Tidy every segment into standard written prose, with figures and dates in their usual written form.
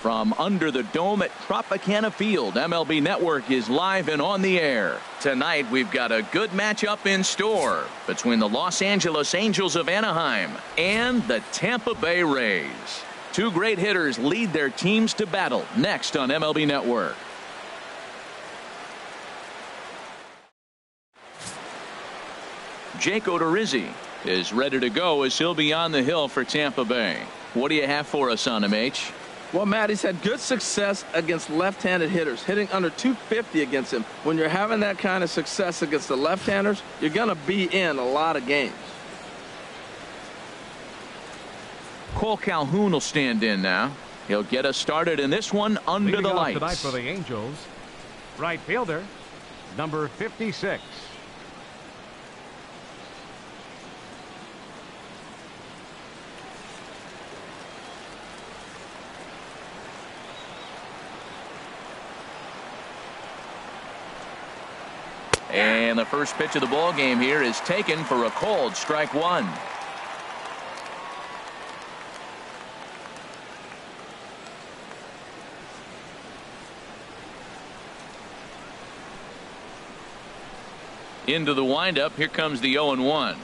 From under the dome at Tropicana Field, MLB Network is live and on the air. Tonight, we've got a good matchup in store between the Los Angeles Angels of Anaheim and the Tampa Bay Rays. Two great hitters lead their teams to battle next on MLB Network. Jake Odorizzi is ready to go as he'll be on the hill for Tampa Bay. What do you have for us on him, H? Well, Matt, he's had good success against left-handed hitters, hitting under 250 against him. When you're having that kind of success against the left-handers, you're going to be in a lot of games. Cole Calhoun will stand in now. He'll get us started in this one under Leading the off lights. tonight for the Angels, right fielder, number 56. And the first pitch of the ball game here is taken for a called strike one. Into the windup. Here comes the 0-1.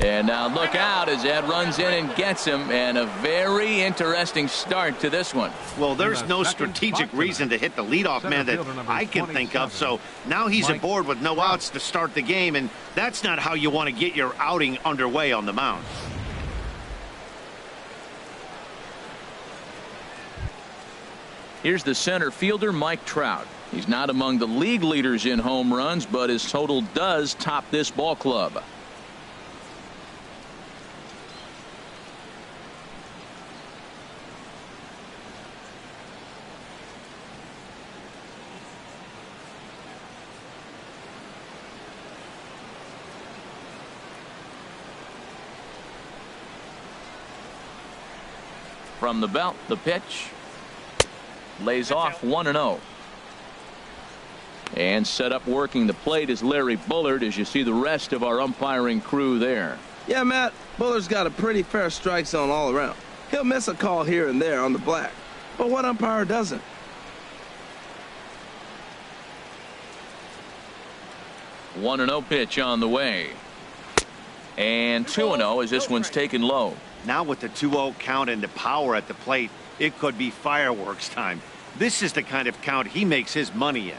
And now look out as Ed runs in and gets him, and a very interesting start to this one. Well, there's no strategic reason to hit the leadoff man that I can think of, so now he's aboard with no outs to start the game, and that's not how you want to get your outing underway on the mound. Here's the center fielder, Mike Trout. He's not among the league leaders in home runs, but his total does top this ball club. From the belt, the pitch. Lays off 1-0. And set up working the plate is Larry Bullard as you see the rest of our umpiring crew there. Yeah, Matt, Bullard's got a pretty fair strike zone all around. He'll miss a call here and there on the black. But what umpire doesn't? One 1-0 pitch on the way. And 2-0 as this one's taken low. Now with the 2-0 count and the power at the plate, it could be fireworks time. This is the kind of count he makes his money in.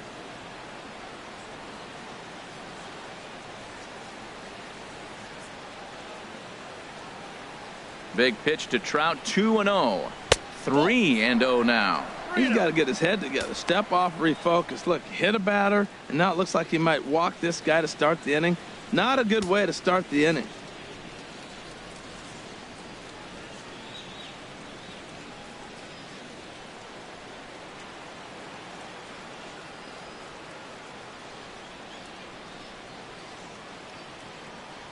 Big pitch to Trout, 2-0. 3-0 now. He's got to get his head together. Step off, refocus. Look, hit a batter, and now it looks like he might walk this guy to start the inning. Not a good way to start the inning.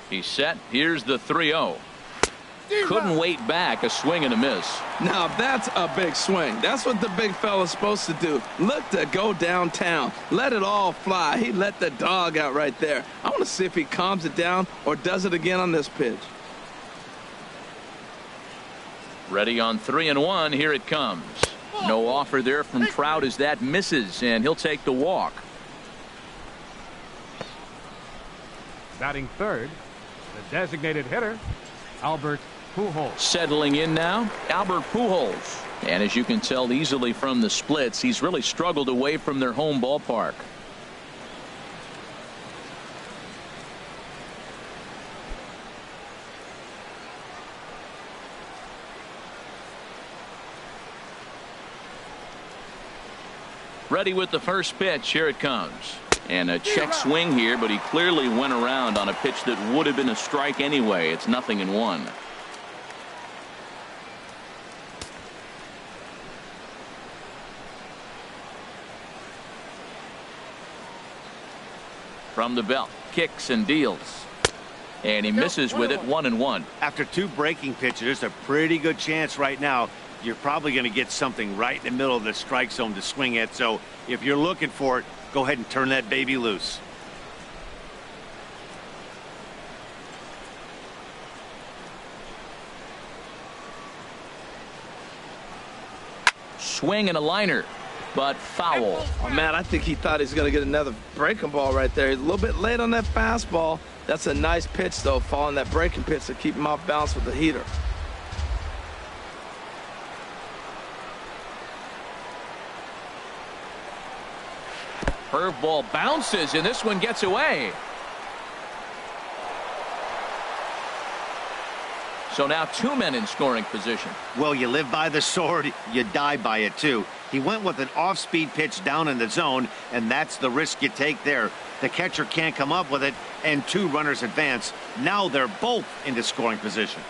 He's set. Here's the 3-0. Couldn't wait back. A swing and a miss. Now that's a big swing. That's what the big fella's supposed to do. Look to go downtown. Let it all fly. He let the dog out right there. I want to see if he calms it down or does it again on this pitch. Ready on 3-1. Here it comes. No offer there from Trout as that misses, and he'll take the walk. Batting third, the designated hitter, Albert Pujols. Settling in now, Albert Pujols. And as you can tell easily from the splits, he's really struggled away from their home ballpark. Ready with the first pitch. Here it comes. And a check swing here, but he clearly went around on a pitch that would have been a strike anyway. It's 0-1. From the belt, kicks and deals. And he misses with it, 1-1. After two breaking pitches, there's a pretty good chance right now you're probably going to get something right in the middle of the strike zone to swing at. So if you're looking for it, go ahead and turn that baby loose. swing and a liner, but foul. Oh, man, I think he thought he was going to get another breaking ball right there. He's a little bit late on that fastball. That's a nice pitch, though, following that breaking pitch to keep him off balance with the heater. Curveball bounces, and this one gets away. So now 2 men in scoring position. Well, you live by the sword, you die by it, too. He went with an off-speed pitch down in the zone, and that's the risk you take there. The catcher can't come up with it, and 2 runners advance. Now they're both into scoring position.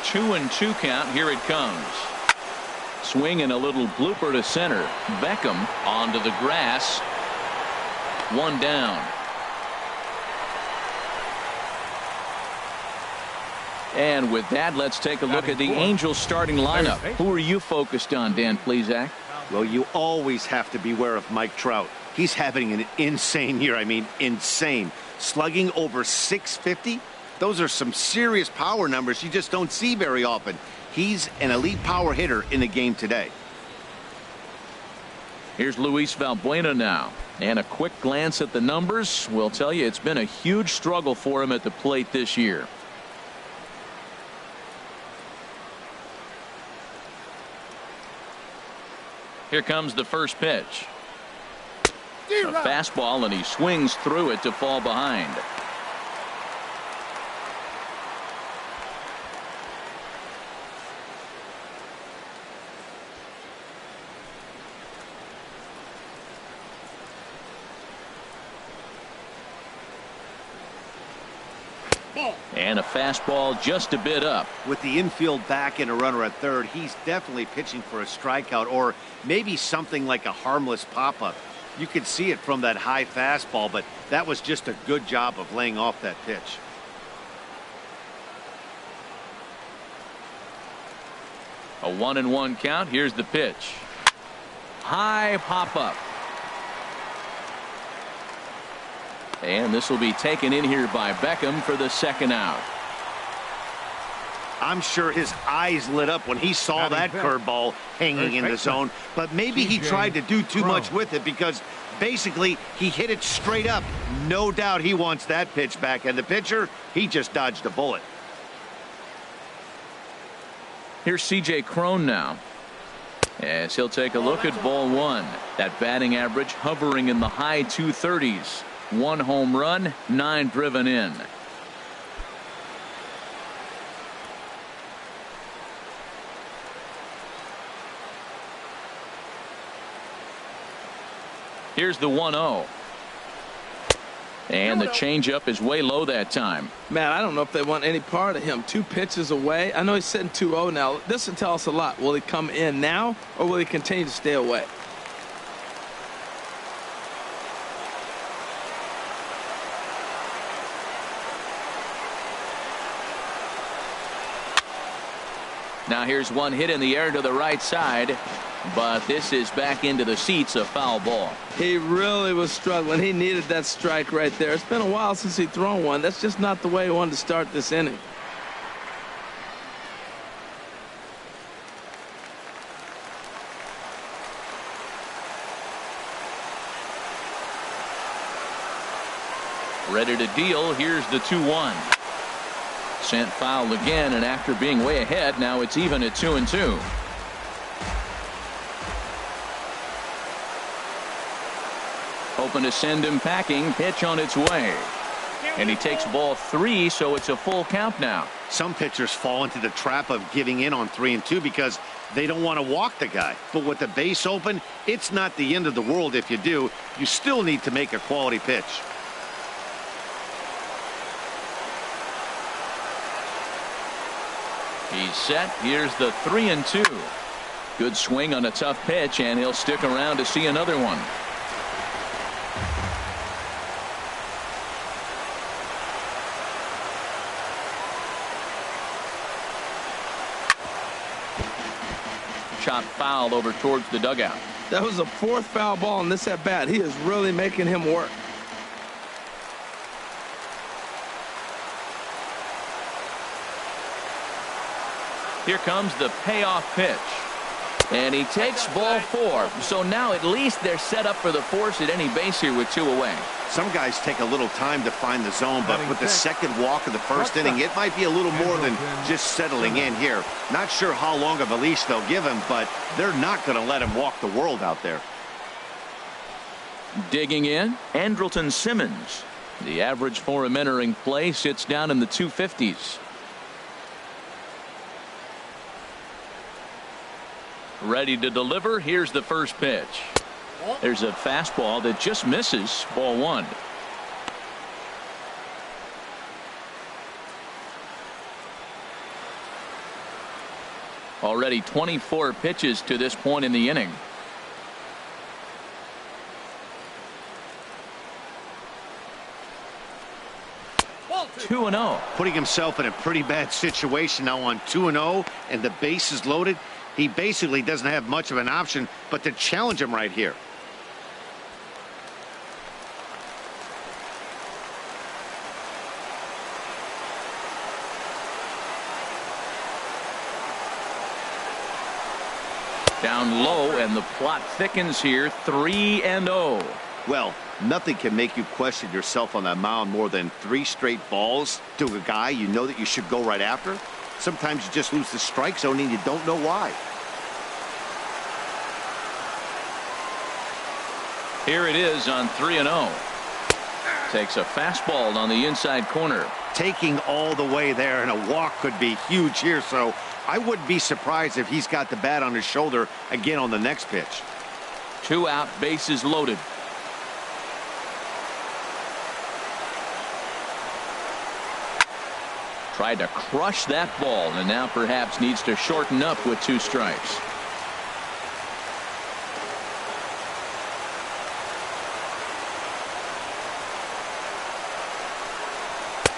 Two and 2 count. Here it comes. Swing and a little blooper to center. Beckham onto the grass. 1 down. And with that, let's take a look at the Angels starting lineup. Who are you focused on, Dan Plesac? Well, you always have to beware of Mike Trout. He's having an insane year. I mean, insane. Slugging over 650. Those are some serious power numbers you just don't see very often. He's an elite power hitter in the game today. Here's Luis Valbuena now. And a quick glance at the numbers will tell you it's been a huge struggle for him at the plate this year. Here comes the first pitch. A fastball, and he swings through it to fall behind. And a fastball just a bit up. With the infield back and a runner at third, he's definitely pitching for a strikeout or maybe something like a harmless pop-up. You could see it from that high fastball, but that was just a good job of laying off that pitch. A 1-1 count. Here's the pitch. High pop-up. And this will be taken in here by Beckham for the second out. I'm sure his eyes lit up when he saw that curveball hanging in the zone, but maybe he tried to do too much with it because basically he hit it straight up. No doubt he wants that pitch back, and the pitcher, he just dodged a bullet. Here's C.J. Cron now, as he'll take a look at ball 1. That batting average hovering in the high 230s. 1 home run, 9 driven in. Here's the 1-0. And the changeup is way low that time. Man, I don't know if they want any part of him. 2 pitches away. I know he's sitting 2-0 now. This will tell us a lot. Will he come in now, or will he continue to stay away? Now here's one hit in the air to the right side, but this is back into the seats, a foul ball. He really was struggling. He needed that strike right there. It's been a while since he's thrown one. That's just not the way he wanted to start this inning. Ready to deal. Here's the 2-1. Sent foul again, and after being way ahead, now it's even at 2-2. Hoping to send him packing. Pitch on its way. And he takes ball 3, so it's a full count now. Some pitchers fall into the trap of giving in on 3-2 because they don't want to walk the guy. But with the base open, it's not the end of the world if you do. You still need to make a quality pitch. He's set. Here's the 3-2. Good swing on a tough pitch, and he'll stick around to see another one. Shot foul over towards the dugout. That was the 4th foul ball in this at bat. He is really making him work. Here comes the payoff pitch. And he takes ball 4. So now at least they're set up for the force at any base here with 2 away. Some guys take a little time to find the zone, but with the second walk of the first inning, it might be a little more than just settling in here. Not sure how long of a leash they'll give him, but they're not going to let him walk the world out there. Digging in, Andrelton Simmons. The average for him entering play sits down in the 250s. Ready to deliver. Here's the first pitch. There's a fastball that just misses. Ball 1. Already 24 pitches to this point in the inning. Two and 0. Putting himself in a pretty bad situation now on 2-0, and the base is loaded. He basically doesn't have much of an option but to challenge him right here. Down low, and the plot thickens here. 3-0. Well, nothing can make you question yourself on that mound more than 3 straight balls to a guy you know that you should go right after. Sometimes you just lose the strike zone and you don't know why. Here it is on 3-0. Takes a fastball on the inside corner. Taking all the way there, and a walk could be huge here, so I wouldn't be surprised if he's got the bat on his shoulder again on the next pitch. 2 out, bases loaded. Tried to crush that ball, and now perhaps needs to shorten up with 2 strikes.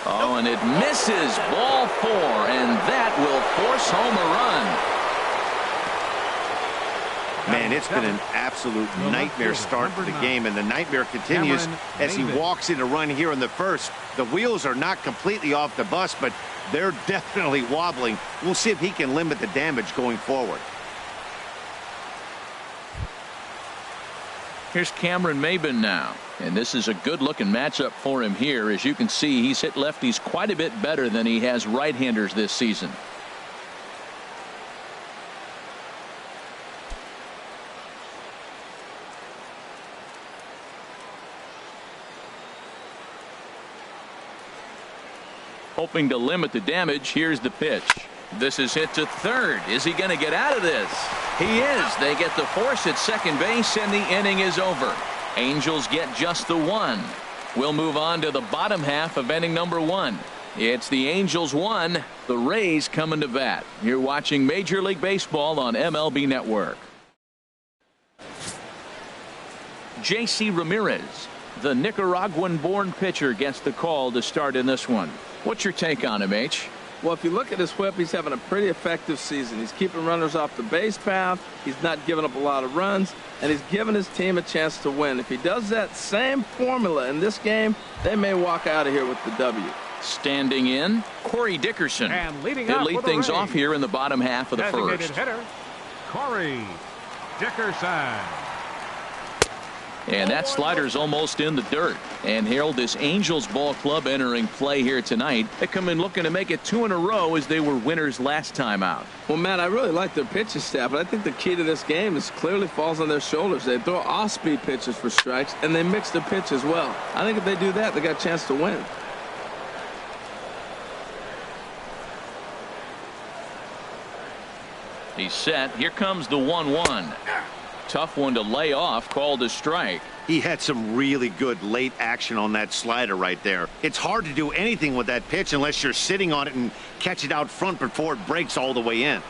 Oh, and it misses. Ball 4, and that will force home a run. Man, it's been an absolute nightmare start to the game, and the nightmare continues as he walks in a run here in the first. The wheels are not completely off the bus, but they're definitely wobbling. We'll see if he can limit the damage going forward. Here's Cameron Maybin now, and this is a good-looking matchup for him here. As you can see, he's hit lefties quite a bit better than he has right-handers this season. Hoping to limit the damage. Here's the pitch. This is hit to third. Is he going to get out of this? He is. They get the force at second base, and the inning is over. Angels get just the 1. We'll move on to the bottom half of inning number 1. It's the Angels 1, the Rays coming to bat. You're watching Major League Baseball on MLB Network. J.C. Ramirez, the Nicaraguan-born pitcher, gets the call to start in this one. What's your take on him, H? Well, if you look at his whip, he's having a pretty effective season. He's keeping runners off the base path. He's not giving up a lot of runs, and he's giving his team a chance to win. If he does that same formula in this game, they may walk out of here with the W. Standing in, Corey Dickerson. And leading He'll up lead for the things Rays, off here in the bottom half of the designated first. hitter, Corey Dickerson. And that slider's almost in the dirt. And Harold, this Angels ball club entering play here tonight. They come in looking to make it 2 in a row as they were winners last time out. Well, Matt, I really like their pitching staff, but I think the key to this game is clearly falls on their shoulders. They throw off-speed pitches for strikes, and they mix the pitch as well. I think if they do that, they got a chance to win. He's set. Here comes the 1-1. Tough one to lay off, called a strike. He had some really good late action on that slider right there. It's hard to do anything with that pitch unless you're sitting on it and catch it out front before it breaks all the way in.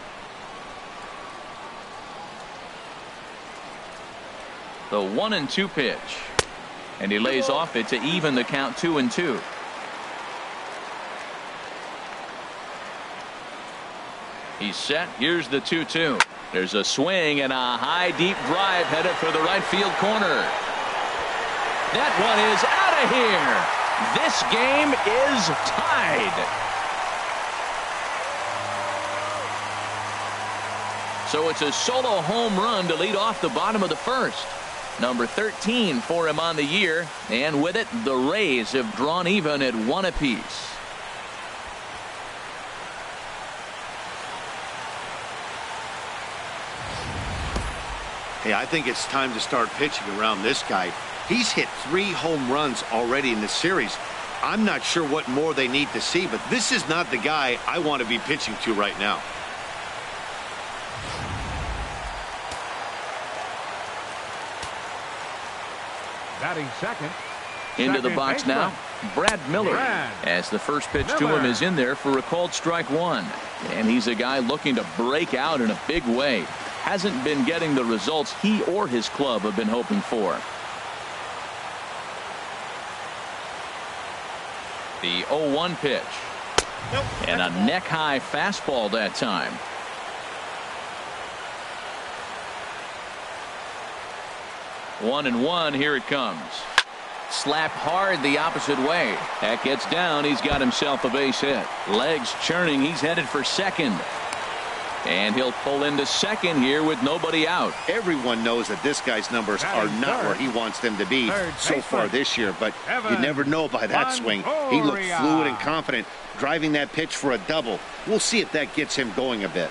The 1-2 pitch. And he lays off it to even the count 2-2. He's set. Here's the 2-2. There's a swing and a high deep drive headed for the right field corner. That one is out of here. This game is tied. So it's a solo home run to lead off the bottom of the first. Number 13 for him on the year, and with it, the Rays have drawn even at 1 apiece. Hey, I think it's time to start pitching around this guy. He's hit 3 home runs already in this series. I'm not sure what more they need to see, but this is not the guy I want to be pitching to right now. Batting second. Into the box baseman, now, Brad Miller. Brad As the first pitch to Miller. him is in there for a called strike 1. And he's a guy looking to break out in a big way. Hasn't been getting the results he or his club have been hoping for. The 0-1 pitch. And a neck-high fastball that time. One and one, here it comes. Slapped hard the opposite way. That gets down. He's got himself a base hit. Legs churning. He's headed for second. And he'll pull into second here with nobody out. Everyone knows that this guy's numbers are not where he wants them to be so far this year, but you never know by that swing. He looked fluid and confident, driving that pitch for a double. We'll see if that gets him going a bit.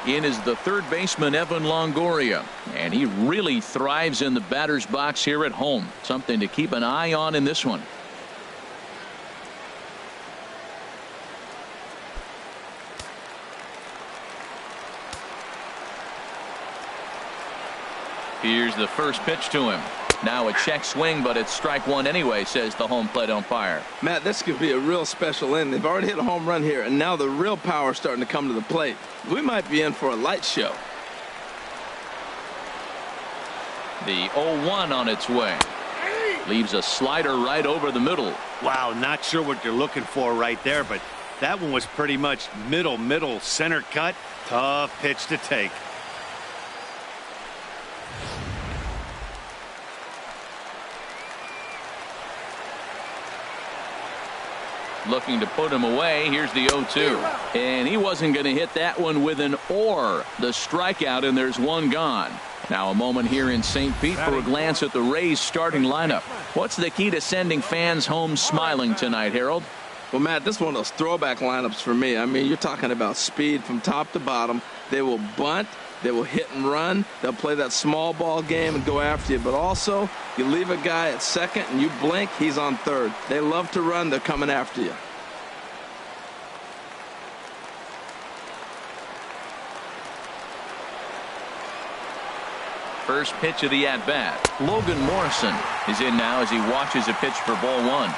In is the third baseman, Evan Longoria, and he really thrives in the batter's box here at home. Something to keep an eye on in this one. Here's the first pitch to him. Now a check swing, but it's strike 1 anyway, says the home plate umpire. Matt, this could be a real special inning. They've already hit a home run here, and now the real power is starting to come to the plate. We might be in for a light show. The 0-1 on its way. Leaves a slider right over the middle. Wow, not sure what you're looking for right there, but that one was pretty much middle, center cut. Tough pitch to take. Looking to put him away. Here's the 0-2. And he wasn't going to hit that one with an or. The strikeout, and there's one gone. Now a moment here in St. Pete for a glance at the Rays starting lineup. What's the key to sending fans home smiling tonight, Harold? Well, Matt, this is one of those throwback lineups for me. I mean, you're talking about speed from top to bottom. They will bunt. They will hit and run. They'll play that small ball game and go after you. But also, you leave a guy at second and you blink, he's on third. They love to run. They're coming after you. First pitch of the at-bat. Logan Morrison is in now as he watches a pitch for ball 1.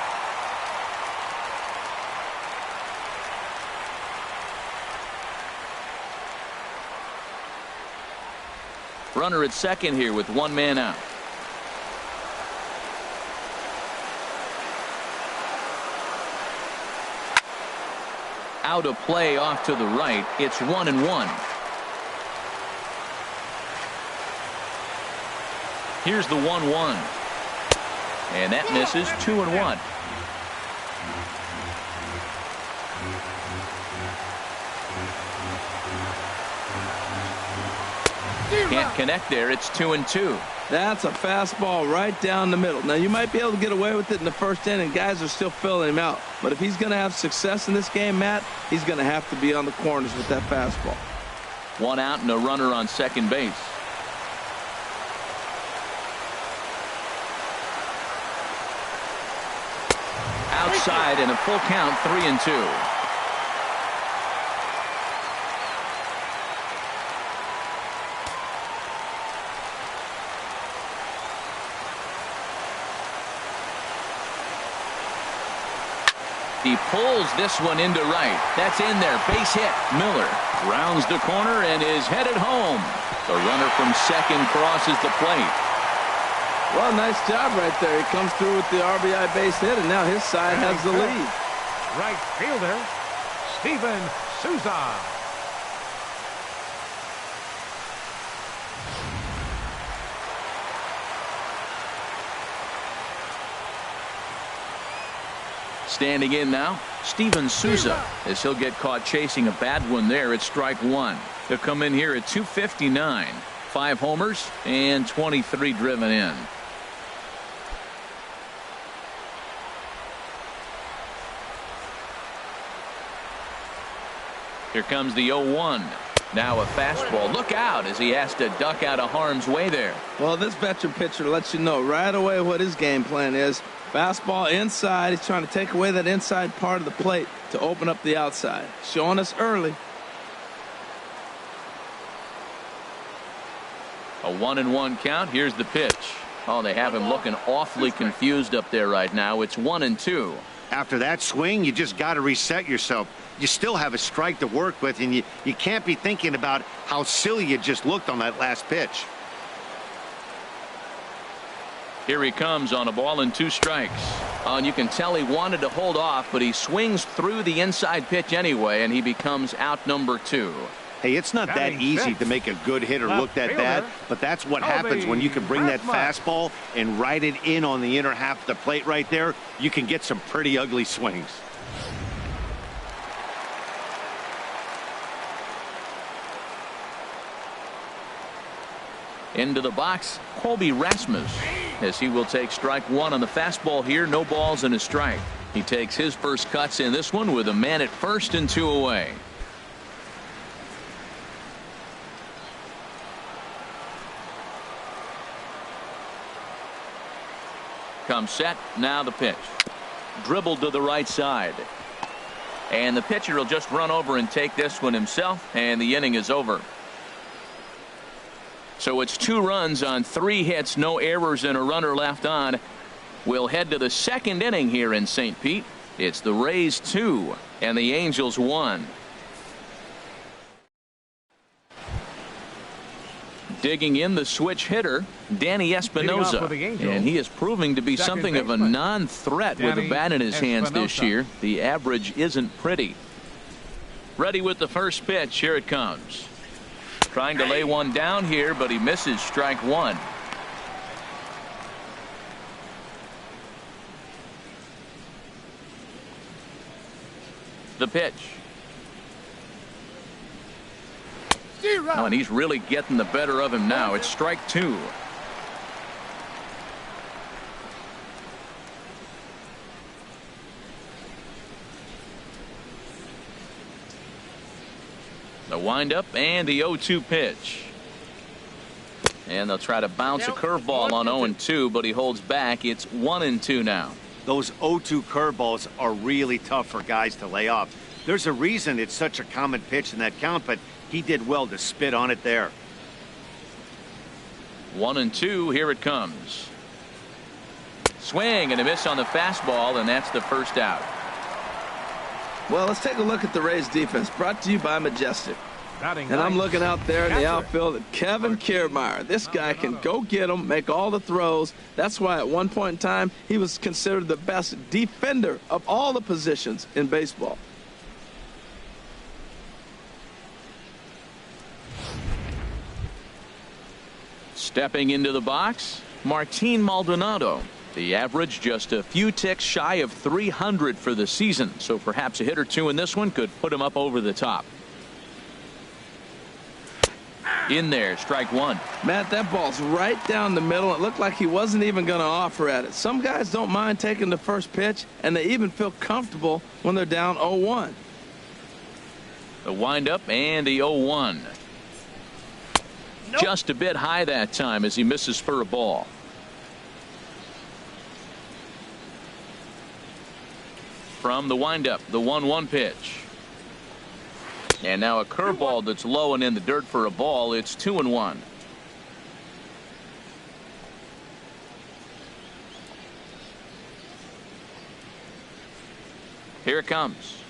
Runner at second here with one man out. Out of play off to the right. It's 1-1. Here's the 1-1. And that misses. 2-1. Can't connect there. It's 2-2. That's a fastball right down the middle. Now, you might be able to get away with it in the first inning. Guys are still filling him out. But if he's going to have success in this game, Matt, he's going to have to be on the corners with that fastball. One out and a runner on second base. Outside and a full count, 3-2. He pulls this one into right. That's in there. Base hit. Miller rounds the corner and is headed home. The runner from second crosses the plate. Well, nice job right there. He comes through with the RBI base hit, and now his side has the lead. Right fielder, Steven Souza. Standing in now, Steven Souza, as he'll get caught chasing a bad one there at strike one. He'll come in here at 259. 5 homers and 23 driven in. Here comes the 0-1. Now a fastball. Look out as he has to duck out of harm's way there. Well, this veteran pitcher lets you know right away what his game plan is. Fastball inside. He's trying to take away that inside part of the plate to open up the outside. Showing us early. A 1-1 count. Here's the pitch. Oh, they have him looking awfully confused up there right now. It's 1-2. After that swing, you just got to reset yourself. You still have a strike to work with, and you can't be thinking about how silly you just looked on that last pitch. Here he comes on a ball and 2 strikes. Oh, and you can tell he wanted to hold off, but he swings through the inside pitch anyway, and he becomes out number 2. Hey, it's not that easy to make a good hitter look that bad, but that's what happens when you can bring that fastball and ride it in on the inner half of the plate right there. You can get some pretty ugly swings. Into the box, Colby Rasmus, as he will take strike one on the fastball here. No balls and a strike. He takes his first cuts in this one with a man at first and 2 away. Comes set. Now the pitch. Dribbled to the right side. And the pitcher will just run over and take this one himself, and the inning is over. So it's 2 runs on 3 hits, no errors, and a runner left on. We'll head to the second inning here in St. Pete. It's the Rays 2 and the Angels 1. Digging in the switch hitter, Danny Espinosa, and he is proving to be something of a non-threat with a bat in his hands this year. The average isn't pretty. Ready with the first pitch. Here it comes. Trying to lay one down here, but he misses strike one. The pitch. Oh, and he's really getting the better of him now. It's strike 2. The windup and the 0-2 pitch. And they'll try to bounce a curveball on 0-2, but he holds back. It's 1-2 now. Those 0-2 curveballs are really tough for guys to lay off. There's a reason it's such a common pitch in that count, but he did well to spit on it there. 1-2. Here it comes. Swing and a miss on the fastball, and that's the first out. Well, let's take a look at the Rays defense, brought to you by Majestic. And I'm looking out there in the outfield at Kevin Kiermaier. This guy can go get them, make all the throws. That's why at one point in time he was considered the best defender of all the positions in baseball. Stepping into the box, Martin Maldonado. The average just a few ticks shy of 300 for the season, so perhaps a hit or two in this one could put him up over the top. In there, strike one. Matt, that ball's right down the middle. It looked like he wasn't even going to offer at it. Some guys don't mind taking the first pitch, and they even feel comfortable when they're down 0-1. The windup and the 0-1. Nope. Just a bit high that time as he misses for a ball. From the windup, the 1-1 pitch. And now a curveball that's low and in the dirt for a ball. It's 2-1. Here it comes.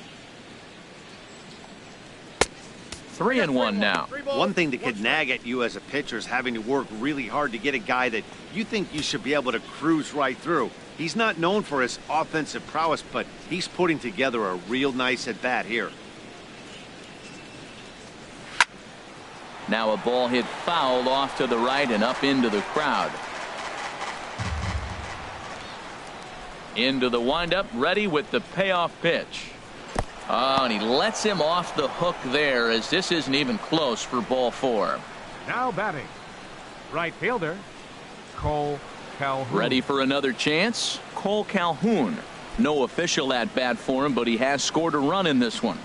3-1 now. One thing that could nag at you as a pitcher is having to work really hard to get a guy that you think you should be able to cruise right through. He's not known for his offensive prowess, but he's putting together a real nice at bat here. Now a ball hit foul off to the right and up into the crowd. Into the windup, ready with the payoff pitch. Oh, and he lets him off the hook there, as this isn't even close for ball 4. Now batting, right fielder, Cole Calhoun. Ready for another chance? Cole Calhoun. No official at bat for him, but he has scored a run in this one.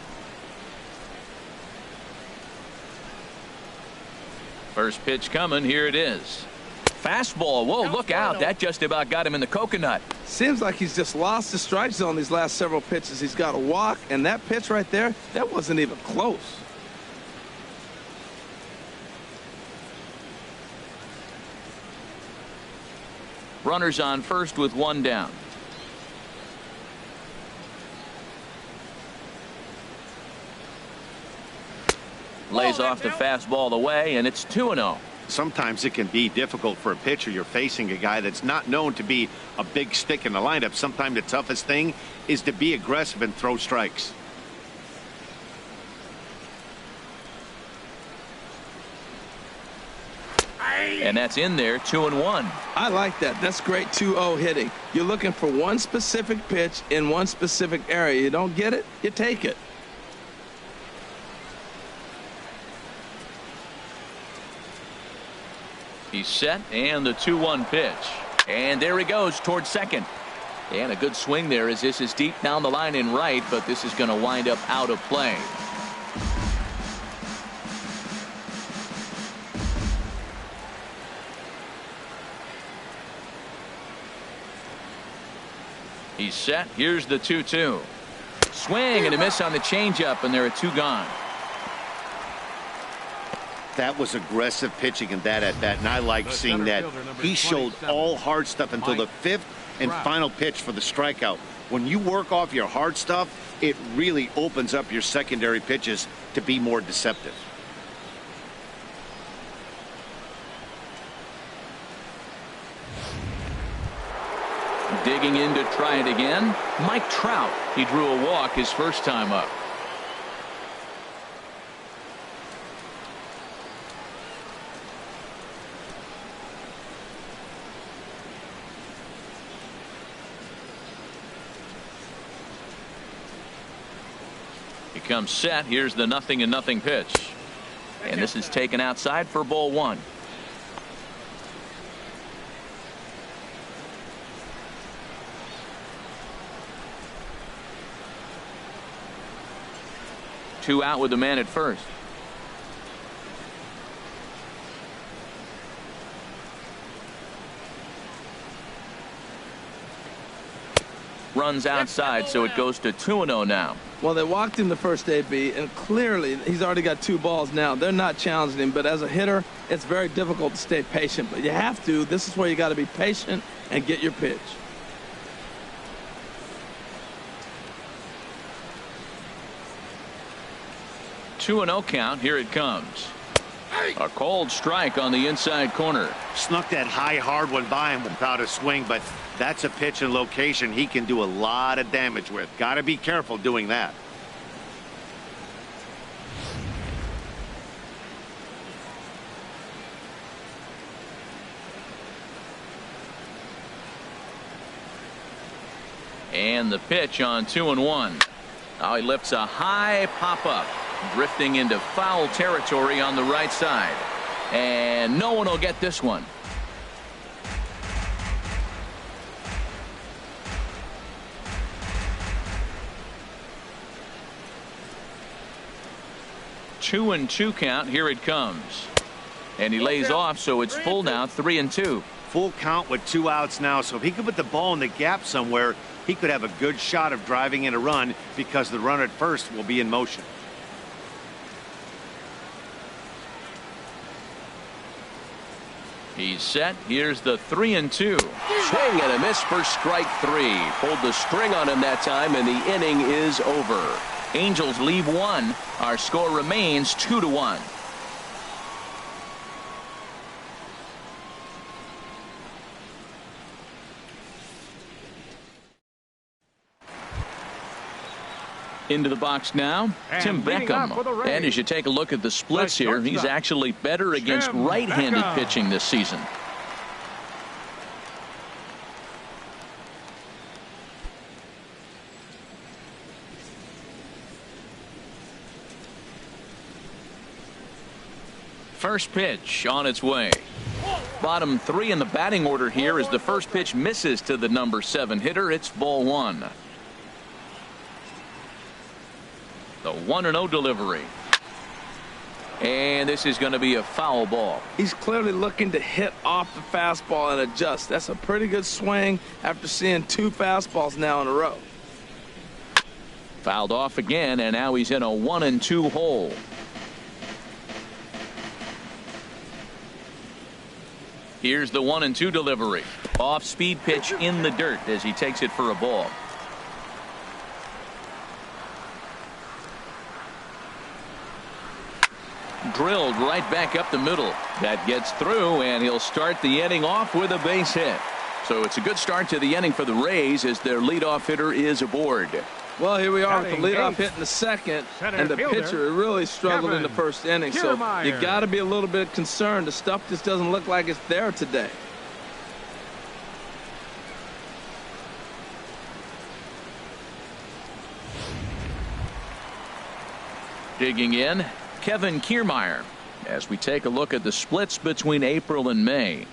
First pitch coming. Here it is. Fastball. Whoa, look out. That just about got him in the coconut. Seems like he's just lost the strike zone these last several pitches. He's got a walk, and that pitch right there, that wasn't even close. Runners on first with one down. Lays off the fastball away, and it's 2-0. Sometimes it can be difficult for a pitcher. You're facing a guy that's not known to be a big stick in the lineup. Sometimes the toughest thing is to be aggressive and throw strikes. And that's in there, 2-1. I like that. That's great 2-0 hitting. You're looking for one specific pitch in one specific area. You don't get it, you take it. He's set, and the 2-1 pitch. And there he goes towards second. And a good swing there, as this is deep down the line in right, but this is going to wind up out of play. He's set. Here's the 2-2. Swing and a miss on the changeup, and there are 2 gone. That was aggressive pitching in that at bat, and I like seeing that. He showed all hard stuff until the 5th and final pitch for the strikeout. When you work off your hard stuff, it really opens up your secondary pitches to be more deceptive. Digging in to try it again, Mike Trout. He drew a walk his first time up. He comes set. Here's the 0-0 pitch. And this is taken outside for ball 1. Two out with the man at first. Runs outside, so it goes to 2-0 now. Well, they walked him the first AB, and clearly he's already got 2 balls now. They're not challenging him, but as a hitter, it's very difficult to stay patient. But you have to. This is where you got to be patient and get your pitch. Two 2-0 count. Here it comes. A cold strike on the inside corner. Snuck that high hard one by him without a swing, but that's a pitch and location he can do a lot of damage with. Got to be careful doing that. And the pitch on 2-1. Now he lifts a high pop-up, drifting into foul territory on the right side. And no one will get this one. Two and 2 count. Here it comes. And he lays off, so it's full now, 3-2. Full count with 2 outs now, so if he could put the ball in the gap somewhere, he could have a good shot of driving in a run because the runner at first will be in motion. He's set. Here's the 3-2. Swing and a miss for strike 3. Pulled the string on him that time, and the inning is over. Angels leave 1. Our score remains 2-1. Into the box now, And Tim Beckham. And as you take a look at the splits here, he's actually better against right-handed pitching this season. First pitch on its way. Bottom three in the batting order here as the first pitch misses to the number 7 hitter. It's ball 1. The 1-0 delivery. And this is going to be a foul ball. He's clearly looking to hit off the fastball and adjust. That's a pretty good swing after seeing 2 fastballs now in a row. Fouled off again, and now he's in a 1-2 hole. Here's the 1-2 delivery. Off speed pitch in the dirt as he takes it for a ball. Drilled right back up the middle. That gets through, and he'll start the inning off with a base hit. So it's a good start to the inning for the Rays as their leadoff hitter is aboard. Well, here we are with the leadoff hit in the second, and the pitcher really struggled in the first inning. So you got to be a little bit concerned. The stuff just doesn't look like it's there today. Digging in, Kevin Kiermaier, as we take a look at the splits between April and May.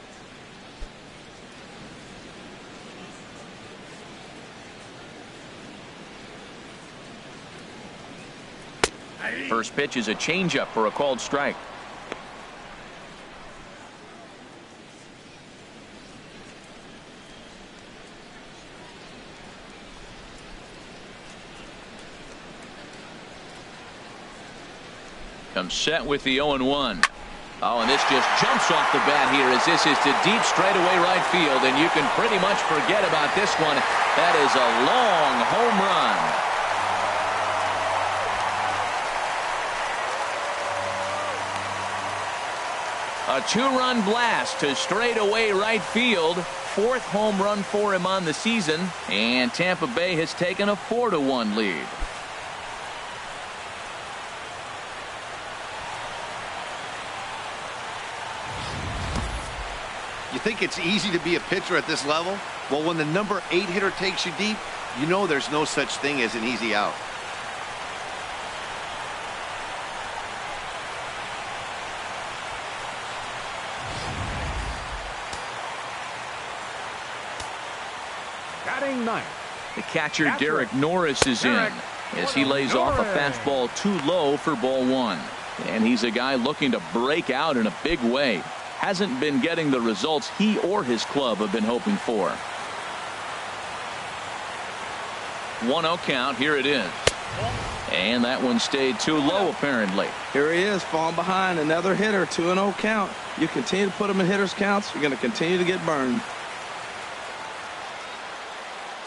First pitch is a changeup for a called strike. Comes set with the 0-1. Oh, and this just jumps off the bat here as this is to deep straightaway right field, and you can pretty much forget about this one. That is a long home run. A 2-run blast to straightaway right field. 4th home run for him on the season, and Tampa Bay has taken a 4-1 lead. You think it's easy to be a pitcher at this level? Well, when the number 8 hitter takes you deep, you know there's no such thing as an easy out. Batting ninth. The catcher Derek Norris is in as he lays off a fastball too low for ball 1. And he's a guy looking to break out in a big way. Hasn't been getting the results he or his club have been hoping for. 1-0 count. Here it is. And that one stayed too low apparently. Here he is, falling behind. Another hitter, 2-0 count. You continue to put him in hitters counts, you're going to continue to get burned.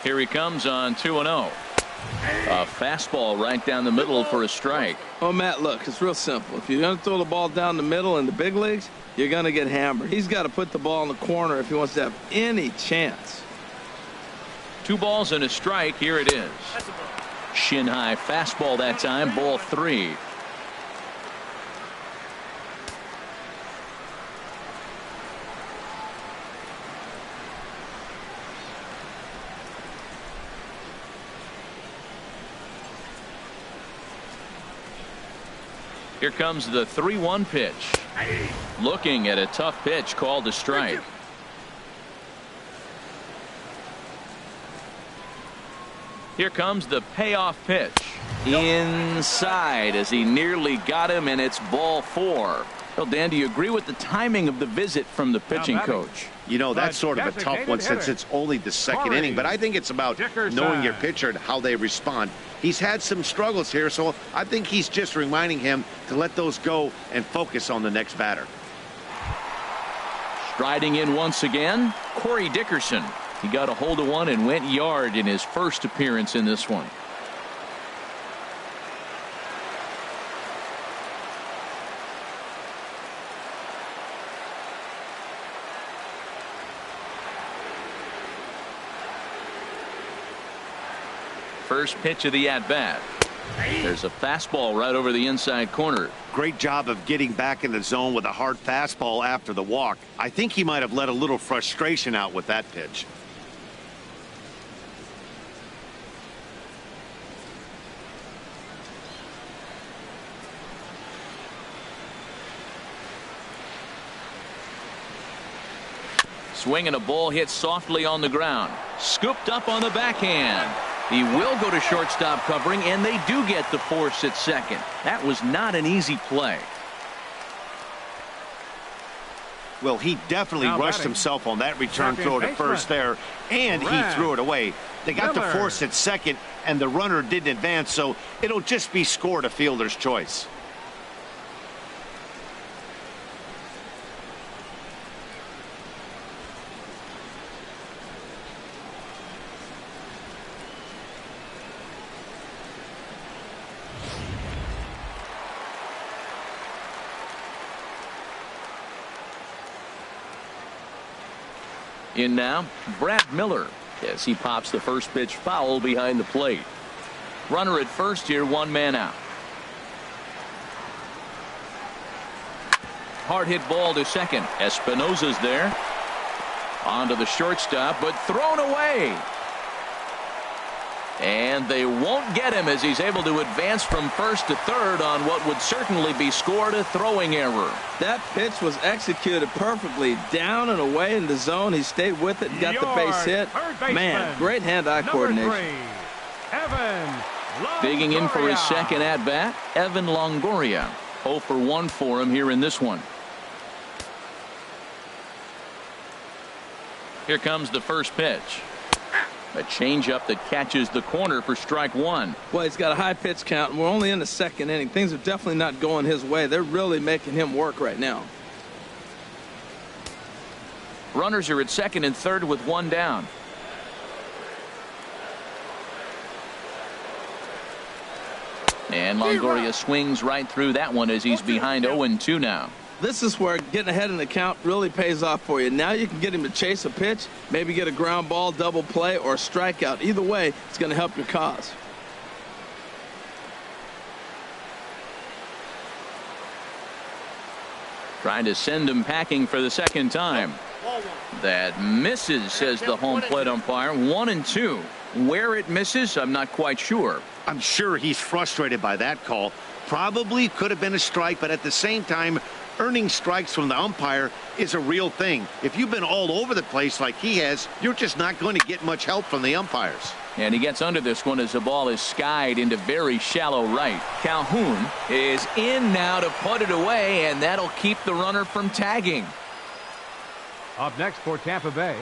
Here he comes on 2-0. A fastball right down the middle for a strike. Oh, Matt, look, it's real simple. If you're going to throw the ball down the middle in the big leagues, you're going to get hammered. He's got to put the ball in the corner if he wants to have any chance. 2 balls and a strike. Here it is. Shin high fastball that time. Ball 3. Here comes the 3-1 pitch. Looking at a tough pitch called a strike. Here comes the payoff pitch. Inside as he nearly got him, and it's ball 4. Well, Dan, do you agree with the timing of the visit from the pitching coach? You know, that's sort of a tough one since it's only the second inning, but I think it's about knowing your pitcher and how they respond. He's had some struggles here, so I think he's just reminding him to let those go and focus on the next batter. Striding in once again, Corey Dickerson. He got a hold of one and went yard in his first appearance in this one. First pitch of the at-bat. There's a fastball right over the inside corner. Great job of getting back in the zone with a hard fastball after the walk. I think he might have let a little frustration out with that pitch. Swing and a ball hit softly on the ground. Scooped up on the backhand. He will go to shortstop covering, and they do get the force at second. That was not an easy play. Well, he definitely rushed himself on that return throw to first there, and he threw it away. They got the force at second, and the runner didn't advance, so it'll just be scored a fielder's choice. In now, Brad Miller, as he pops the first pitch foul behind the plate. Runner at first here, one man out. Hard hit ball to second. Espinosa's there. On to the shortstop, but thrown away. And they won't get him as he's able to advance from first to third on what would certainly be scored a throwing error. That pitch was executed perfectly. Down and away in the zone. He stayed with it and got the base hit. Man, great hand-eye coordination. Digging in for his second at-bat, Evan Longoria. 0 for 1 for him here in this one. Here comes the first pitch. A changeup that catches the corner for strike one. Well, he's got a high pitch count, and we're only in the second inning. Things are definitely not going his way. They're really making him work right now. Runners are at second and third with one down. And Longoria swings right through that one as he's behind 0-2 now. This is where getting ahead in the count really pays off for you. Now you can get him to chase a pitch, maybe get a ground ball, double play, or a strikeout. Either way, it's going to help your cause. Trying to send him packing for the second time. That misses, says the home plate umpire. 1-2. Where it misses, I'm not quite sure. I'm sure he's frustrated by that call. Probably could have been a strike, but at the same time, earning strikes from the umpire is a real thing. If you've been all over the place like he has, you're just not going to get much help from the umpires. And he gets under this one as the ball is skied into very shallow right. Calhoun is in now to put it away, and that'll keep the runner from tagging. Up next for Tampa Bay,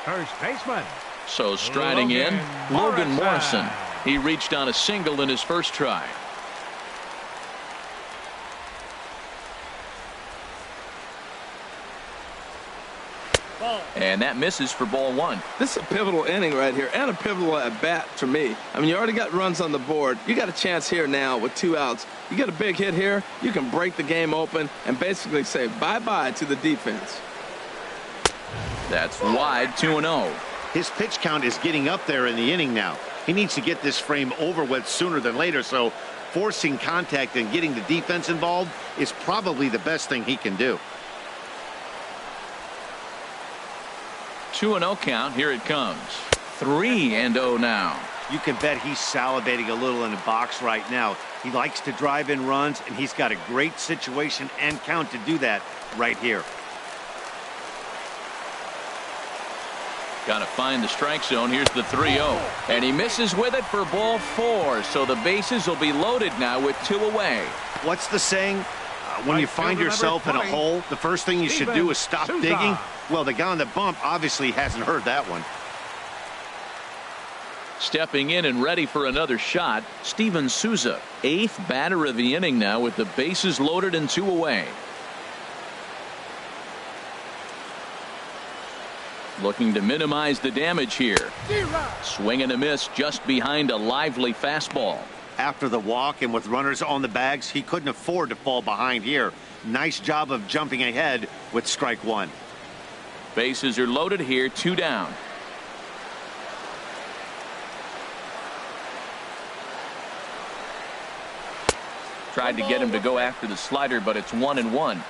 first baseman. So striding in, Logan Morrison. He reached on a single in his first try. And that misses for ball one. This is a pivotal inning right here, and a pivotal at bat for me. I mean, you already got runs on the board. You got a chance here now with 2 outs. You get a big hit here, you can break the game open and basically say bye-bye to the defense. That's wide, 2-0. His pitch count is getting up there in the inning now. He needs to get this frame over with sooner than later, so forcing contact and getting the defense involved is probably the best thing he can do. 2-0 count. Here it comes. 3-0 now. You can bet he's salivating a little in the box right now. He likes to drive in runs, and he's got a great situation and count to do that right here. Got to find the strike zone. Here's the 3-0. And he misses with it for ball 4. So the bases will be loaded now with 2 away. What's the saying? When you find yourself in a hole, the first thing you should do is stop digging. Well, the guy on the bump obviously hasn't heard that one. Stepping in and ready for another shot, Steven Souza, 8th batter of the inning now with the bases loaded and 2 away. Looking to minimize the damage here. Swing and a miss just behind a lively fastball. After the walk and with runners on the bags, he couldn't afford to fall behind here. Nice job of jumping ahead with strike one. Bases are loaded here, 2 down. Tried to get him to go after the slider, but it's 1-1.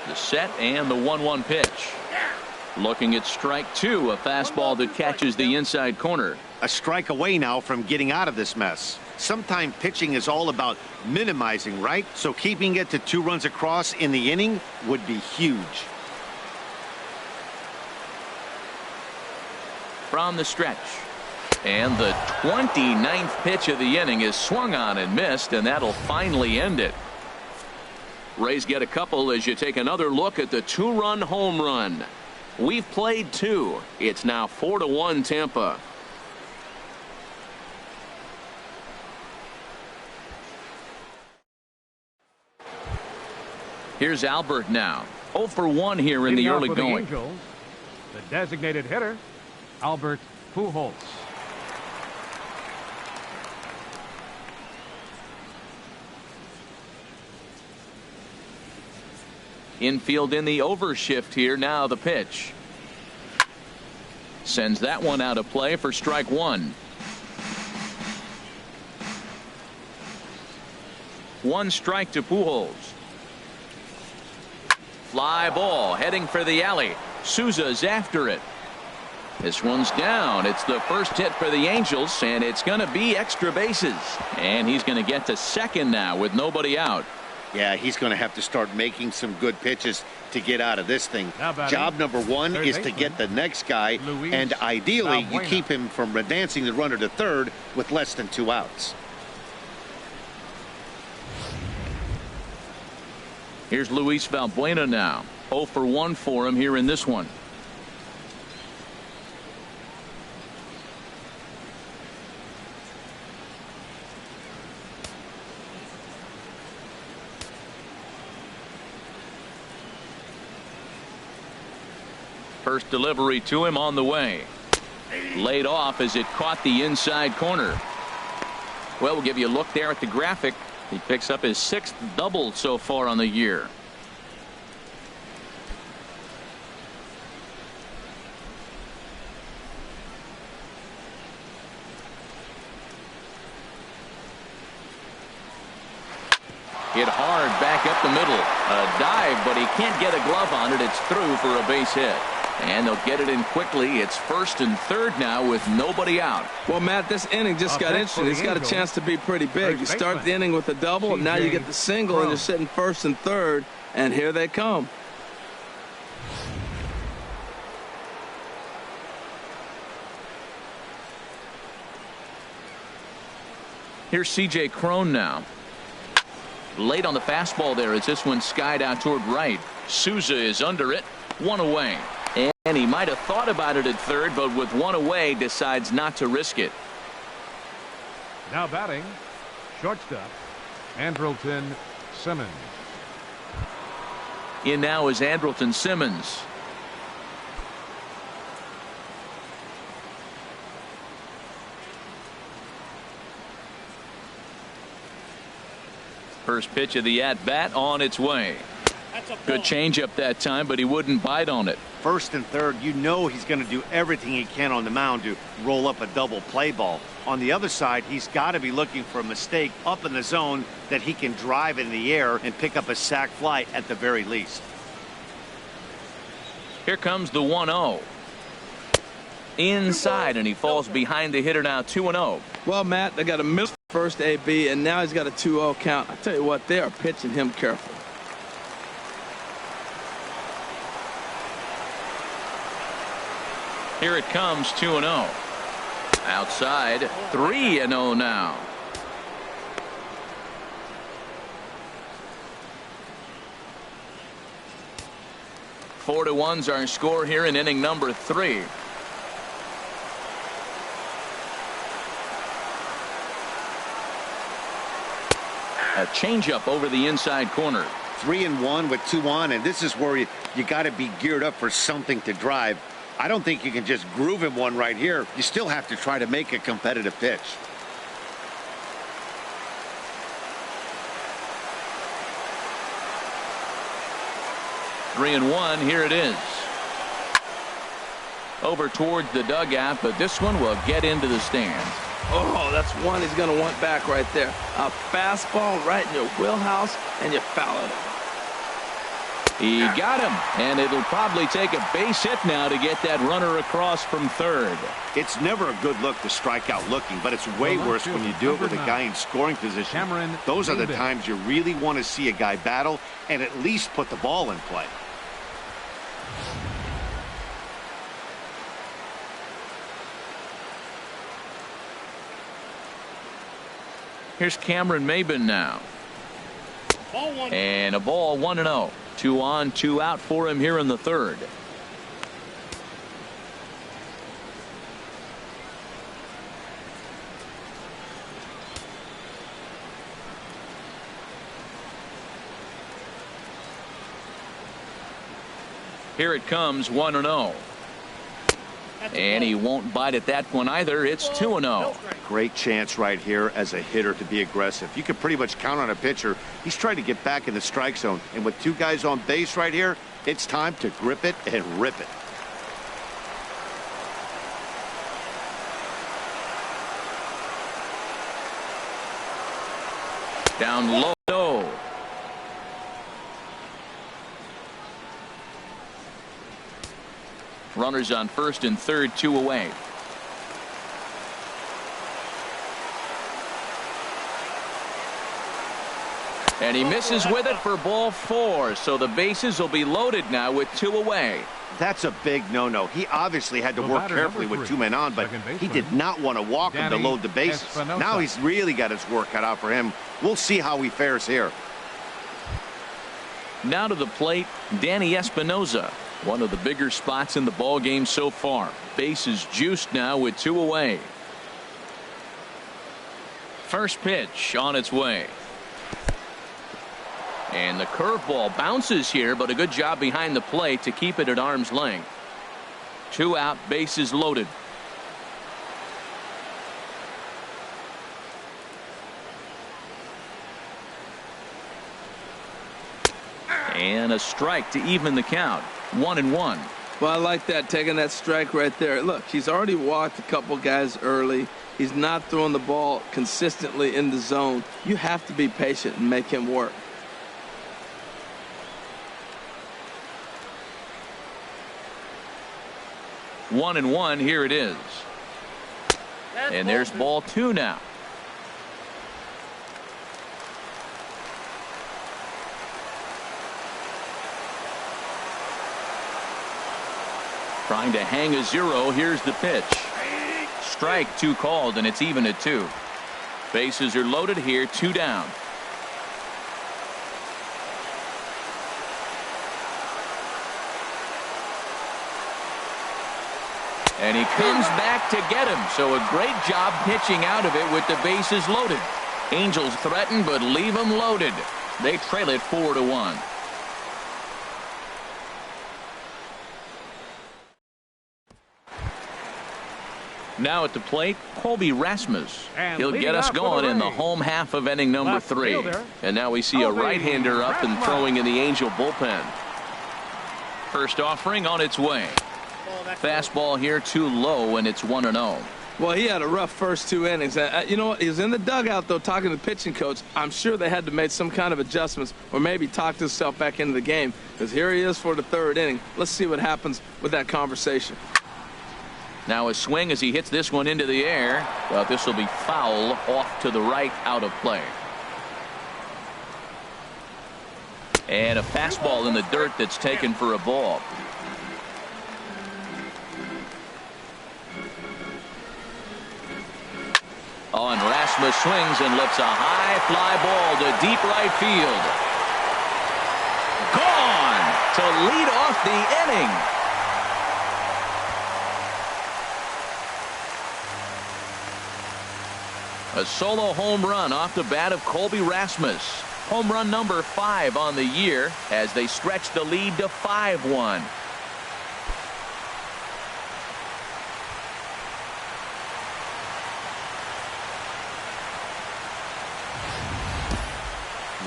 The set and the 1-1 pitch. Looking at strike two, a fastball that catches the inside corner. A strike away now from getting out of this mess. Sometimes pitching is all about minimizing, right? So keeping it to 2 runs across in the inning would be huge. From the stretch. And the 29th pitch of the inning is swung on and missed, and that'll finally end it. Rays get a couple as you take another look at the 2-run home run. We've played 2. It's now 4-1 Tampa. Here's Albert now. 0 for 1 here in the early going. Angels, the designated hitter, Albert Pujols. Infield in the overshift here. Now the pitch. Sends that one out of play for strike 1. 1 strike to Pujols. Fly ball heading for the alley. Souza's after it. This one's down. It's the first hit for the Angels, and it's going to be extra bases. And he's going to get to second now with nobody out. Yeah, he's going to have to start making some good pitches to get out of this thing. Job number 1 is to get the next guy, and ideally you keep him from advancing the runner to third with less than 2 outs. Here's Luis Valbuena now. 0 for 1 for him here in this one. First delivery to him on the way. Laid off as it caught the inside corner. Well, we'll give you a look there at the graphic. He picks up his 6th double so far on the year. Hit hard back up the middle. A dive, but he can't get a glove on it. It's through for a base hit. And they'll get it in quickly. It's 1st and 3rd now with nobody out. Well, Matt, this inning just got interesting. It's got a chance to be pretty big. You start the inning with a double, and now you get the single, and you're sitting 1st and 3rd, and here they come. Here's C.J. Cron now. Late on the fastball there as this one skied out toward right. Souza is under it. 1 away. And he might have thought about it at third, but with 1 away decides not to risk it. Now batting, shortstop, Andrelton Simmons. In now is Andrelton Simmons. First pitch of the at-bat on its way. Good changeup that time, but he wouldn't bite on it. 1st and 3rd, you know he's going to do everything he can on the mound to roll up a double play ball. On the other side, he's got to be looking for a mistake up in the zone that he can drive in the air and pick up a sac fly at the very least. Here comes the 1-0. Inside, and he falls behind the hitter now. 2-0. Well, Matt, they got a miss first AB, and now he's got a 2-0 count. I tell you what, they are pitching him careful. Here it comes. 2-0. Outside. 3-0 now. Four to one's our score here in inning number 3. A changeup over the inside corner. 3-1 with 2 on, and this is where you got to be geared up for something to drive. I don't think you can just groove him one right here. You still have to try to make a competitive pitch. Three and one. Here it is. Over towards the dugout, but this one will get into the stands. Oh, that's one he's going to want back right there. A fastball right in your wheelhouse, and you foul it. He got him, and it'll probably take a base hit now to get that runner across from third. It's never a good look to strike out looking, but it's way worse when you do it with a guy in scoring position. Those are the times you really want to see a guy battle and at least put the ball in play. Here's Cameron Maybin now. And a ball 1-0. 2 on, 2 out for him here in the third. Here it comes, 1-0. And he won't bite at that one either. It's 2-0. Great chance right here as a hitter to be aggressive. You can pretty much count on a pitcher. He's trying to get back in the strike zone. And with 2 guys on base right here, it's time to grip it and rip it. Down low. Runners on first and third, 2 away. And he misses with it for ball 4. So the bases will be loaded now with 2 away. That's a big no-no. He obviously had to work carefully with 2 men on, but he did not want to walk him to load the bases. Now he's really got his work cut out for him. We'll see how he fares here. Now to the plate, Danny Espinoza. One of the bigger spots in the ball game so far. Bases juiced now with 2 away. First pitch on its way. And the curveball bounces here, but a good job behind the plate to keep it at arm's length. 2 out, bases loaded. And a strike to even the count. 1-1. Well, I like that, taking that strike right there. Look, he's already walked a couple guys early. He's not throwing the ball consistently in the zone. You have to be patient and make him work. One and one, here it is. And there's ball 2 now. Trying to hang a 0. Here's the pitch. Strike 2 called, and it's even at 2. Bases are loaded here, 2 down. And he comes back to get him. So a great job pitching out of it with the bases loaded. Angels threaten, but leave them loaded. They trail it 4-1. Now at the plate, Colby Rasmus. He'll get us going in the home half of inning number 3. And now we see a right-hander up and throwing in the Angel bullpen. First offering on its way. Fastball here too low, and it's 1-0. Well, he had a rough first 2 innings. You know what? He was in the dugout, though, talking to the pitching coach. I'm sure they had to make some kind of adjustments or maybe talk himself back into the game, because here he is for the 3rd inning. Let's see what happens with that conversation. Now a swing as he hits this one into the air. Well, this will be foul off to the right, out of play. And a fastball in the dirt that's taken for a ball. Oh, and Rasmus swings and lifts a high fly ball to deep right field. Gone to lead off the inning. A solo home run off the bat of Colby Rasmus. Home run number 5 on the year as they stretch the lead to 5-1.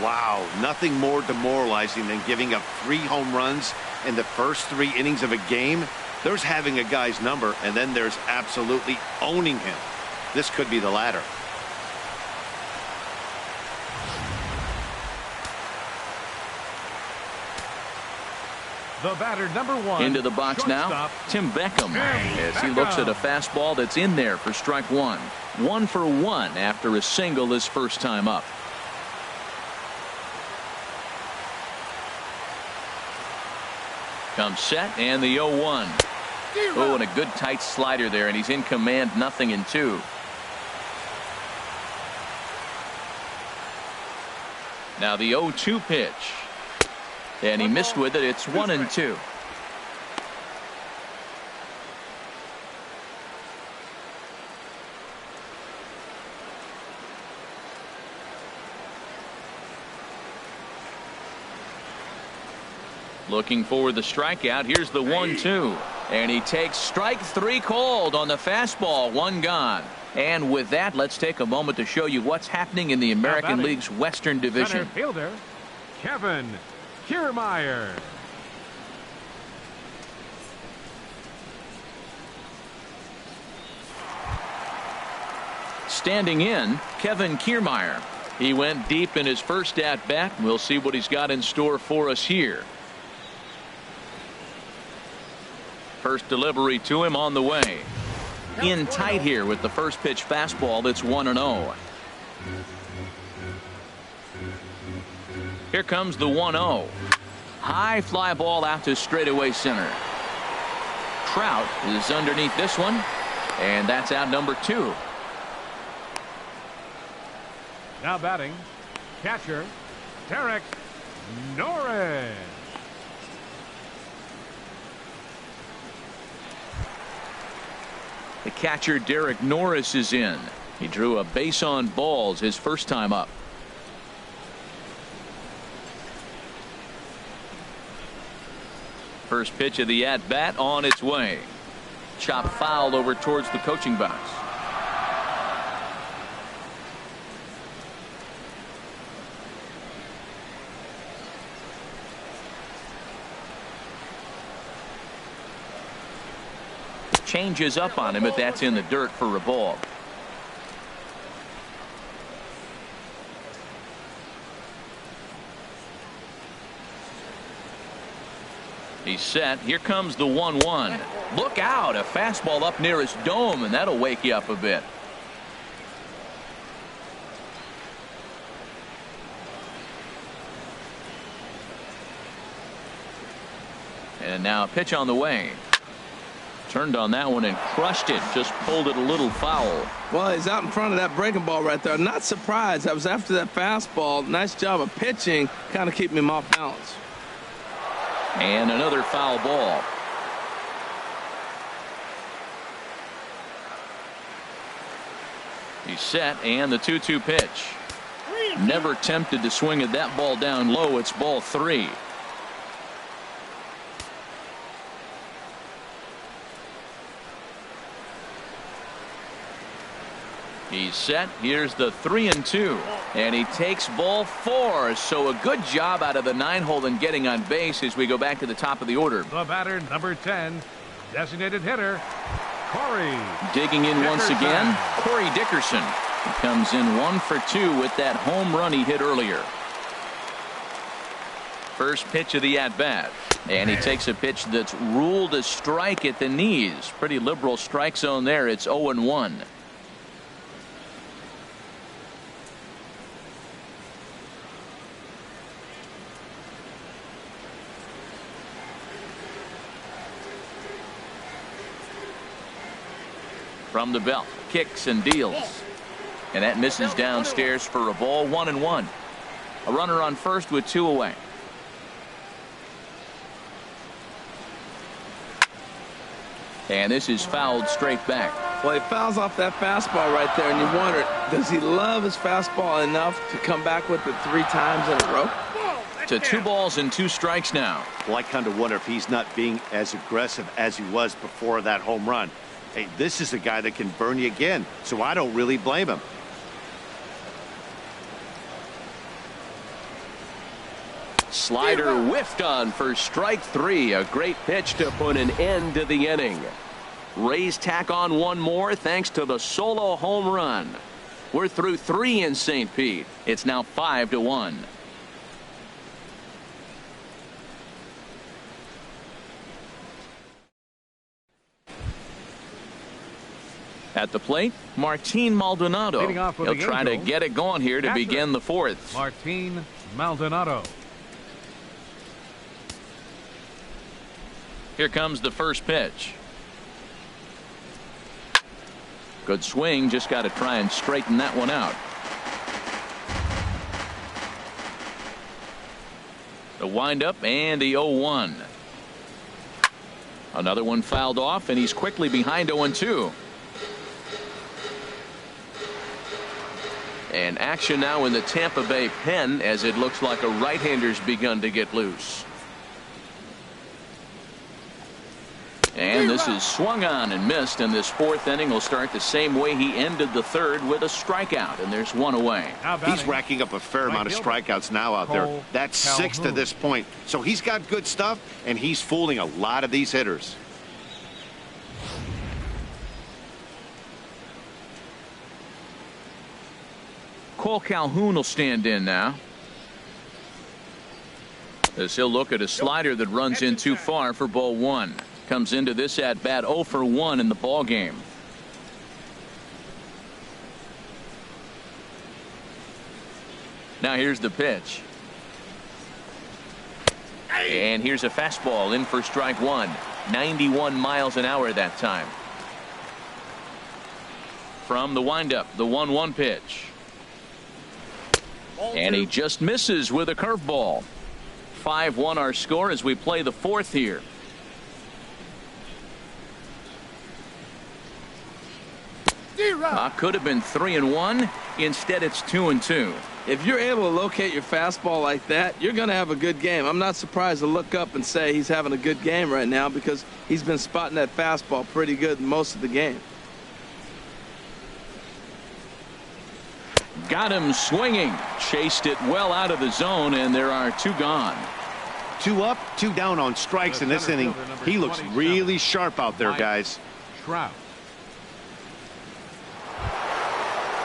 Wow, nothing more demoralizing than giving up 3 home runs in the first 3 innings of a game. There's having a guy's number, and then there's absolutely owning him. This could be the latter. The batter, number 1. Into the box now, Tim Beckham, as he looks at a fastball that's in there for strike 1. 1 for 1 after a single his first time up. Comes set, and the 0-1. Oh, and a good tight slider there, and he's in command, 0-2. Now the 0-2 pitch. And he missed with it. It's 1-2. Looking for the strikeout. Here's the 1-2. And he takes strike 3 called on the fastball. 1 gone. And with that, let's take a moment to show you what's happening in the American League's Western Division. Center fielder, Kevin Kiermaier. Standing in, Kevin Kiermaier. He went deep in his first at-bat. We'll see what he's got in store for us here. First delivery to him on the way. In tight here with the first pitch fastball that's 1-0. Here comes the 1-0. High fly ball out to straightaway center. Trout is underneath this one, and that's out number 2. Now batting, catcher Derek Norris. The catcher Derek Norris is in. He drew a base on balls his first time up. First pitch of the at-bat on its way. Chop fouled over towards the coaching box. Changes up on him, but that's in the dirt for a ball. He's set. Here comes the 1-1. Look out, a fastball up near his dome, and that'll wake you up a bit. And now a pitch on the way. Turned on that one and crushed it. Just pulled it a little foul. Well, he's out in front of that breaking ball right there. Not surprised. I was after that fastball. Nice job of pitching, kind of keeping him off balance. And another foul ball. He's set, and the 2-2 pitch. Never tempted to swing at that ball down low. It's ball 3. He's set. Here's the 3-2, and he takes ball 4. So a good job out of the 9-hole in getting on base as we go back to the top of the order. The batter, number 10, designated hitter Corey. Digging in once again, Corey Dickerson. He comes in 1 for 2 with that home run he hit earlier. First pitch of the at-bat, and he takes a pitch that's ruled a strike at the knees. Pretty liberal strike zone there. It's 0-1. From the belt, kicks and deals, and that misses downstairs for a ball. 1-1. A runner on first with 2 away. And this is fouled straight back. Well, he fouls off that fastball right there, and you wonder, does he love his fastball enough to come back with it 3 times in a row? To 2 balls and 2 strikes now. Well, I kind of wonder if he's not being as aggressive as he was before that home run. Hey, this is a guy that can burn you again, so I don't really blame him. Slider whiffed on for strike 3. A great pitch to put an end to the inning. Rays tack on 1 more thanks to the solo home run. We're through 3 in St. Pete. It's now 5-1. At the plate, Martin Maldonado. Leading off with He'll the try to Angels, get it going here to catcher, begin the fourth. Martin Maldonado. Here comes the first pitch. Good swing, just got to try and straighten that one out. The windup and the 0-1. Another one fouled off, and he's quickly behind 0-2. And action now in the Tampa Bay pen as it looks like a right-hander's begun to get loose. And this is swung on and missed, and this fourth inning will start the same way he ended the third with a strikeout, and there's one away. He's racking up a fair amount of strikeouts now out there. That's 6 to this point. So he's got good stuff, and he's fooling a lot of these hitters. Cole Calhoun will stand in now. As he'll look at a slider that runs in too far for ball 1. Comes into this at bat 0 for 1 in the ball game. Now here's the pitch. And here's a fastball in for strike 1. 91 miles an hour that time. From the windup, the 1-1 pitch. And he just misses with a curveball. 5-1 our score as we play the fourth here. Could have been 3-1. Instead, it's 2-2. If you're able to locate your fastball like that, you're going to have a good game. I'm not surprised to look up and say he's having a good game right now because he's been spotting that fastball pretty good most of the game. Got him swinging. Chased it well out of the zone, and there are 2 gone. 2 up, 2 down on strikes in this inning. He looks really sharp out there, guys. Trout.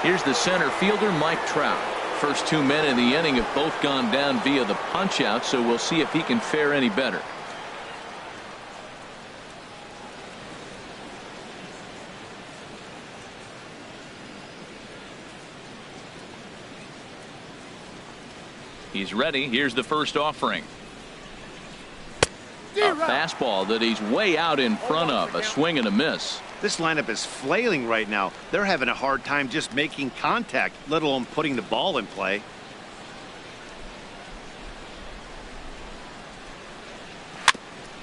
Here's the center fielder, Mike Trout. First 2 men in the inning have both gone down via the punch out, so we'll see if he can fare any better. He's ready. Here's the first offering. A fastball that he's way out in front of. A swing and a miss. This lineup is flailing right now. They're having a hard time just making contact, let alone putting the ball in play.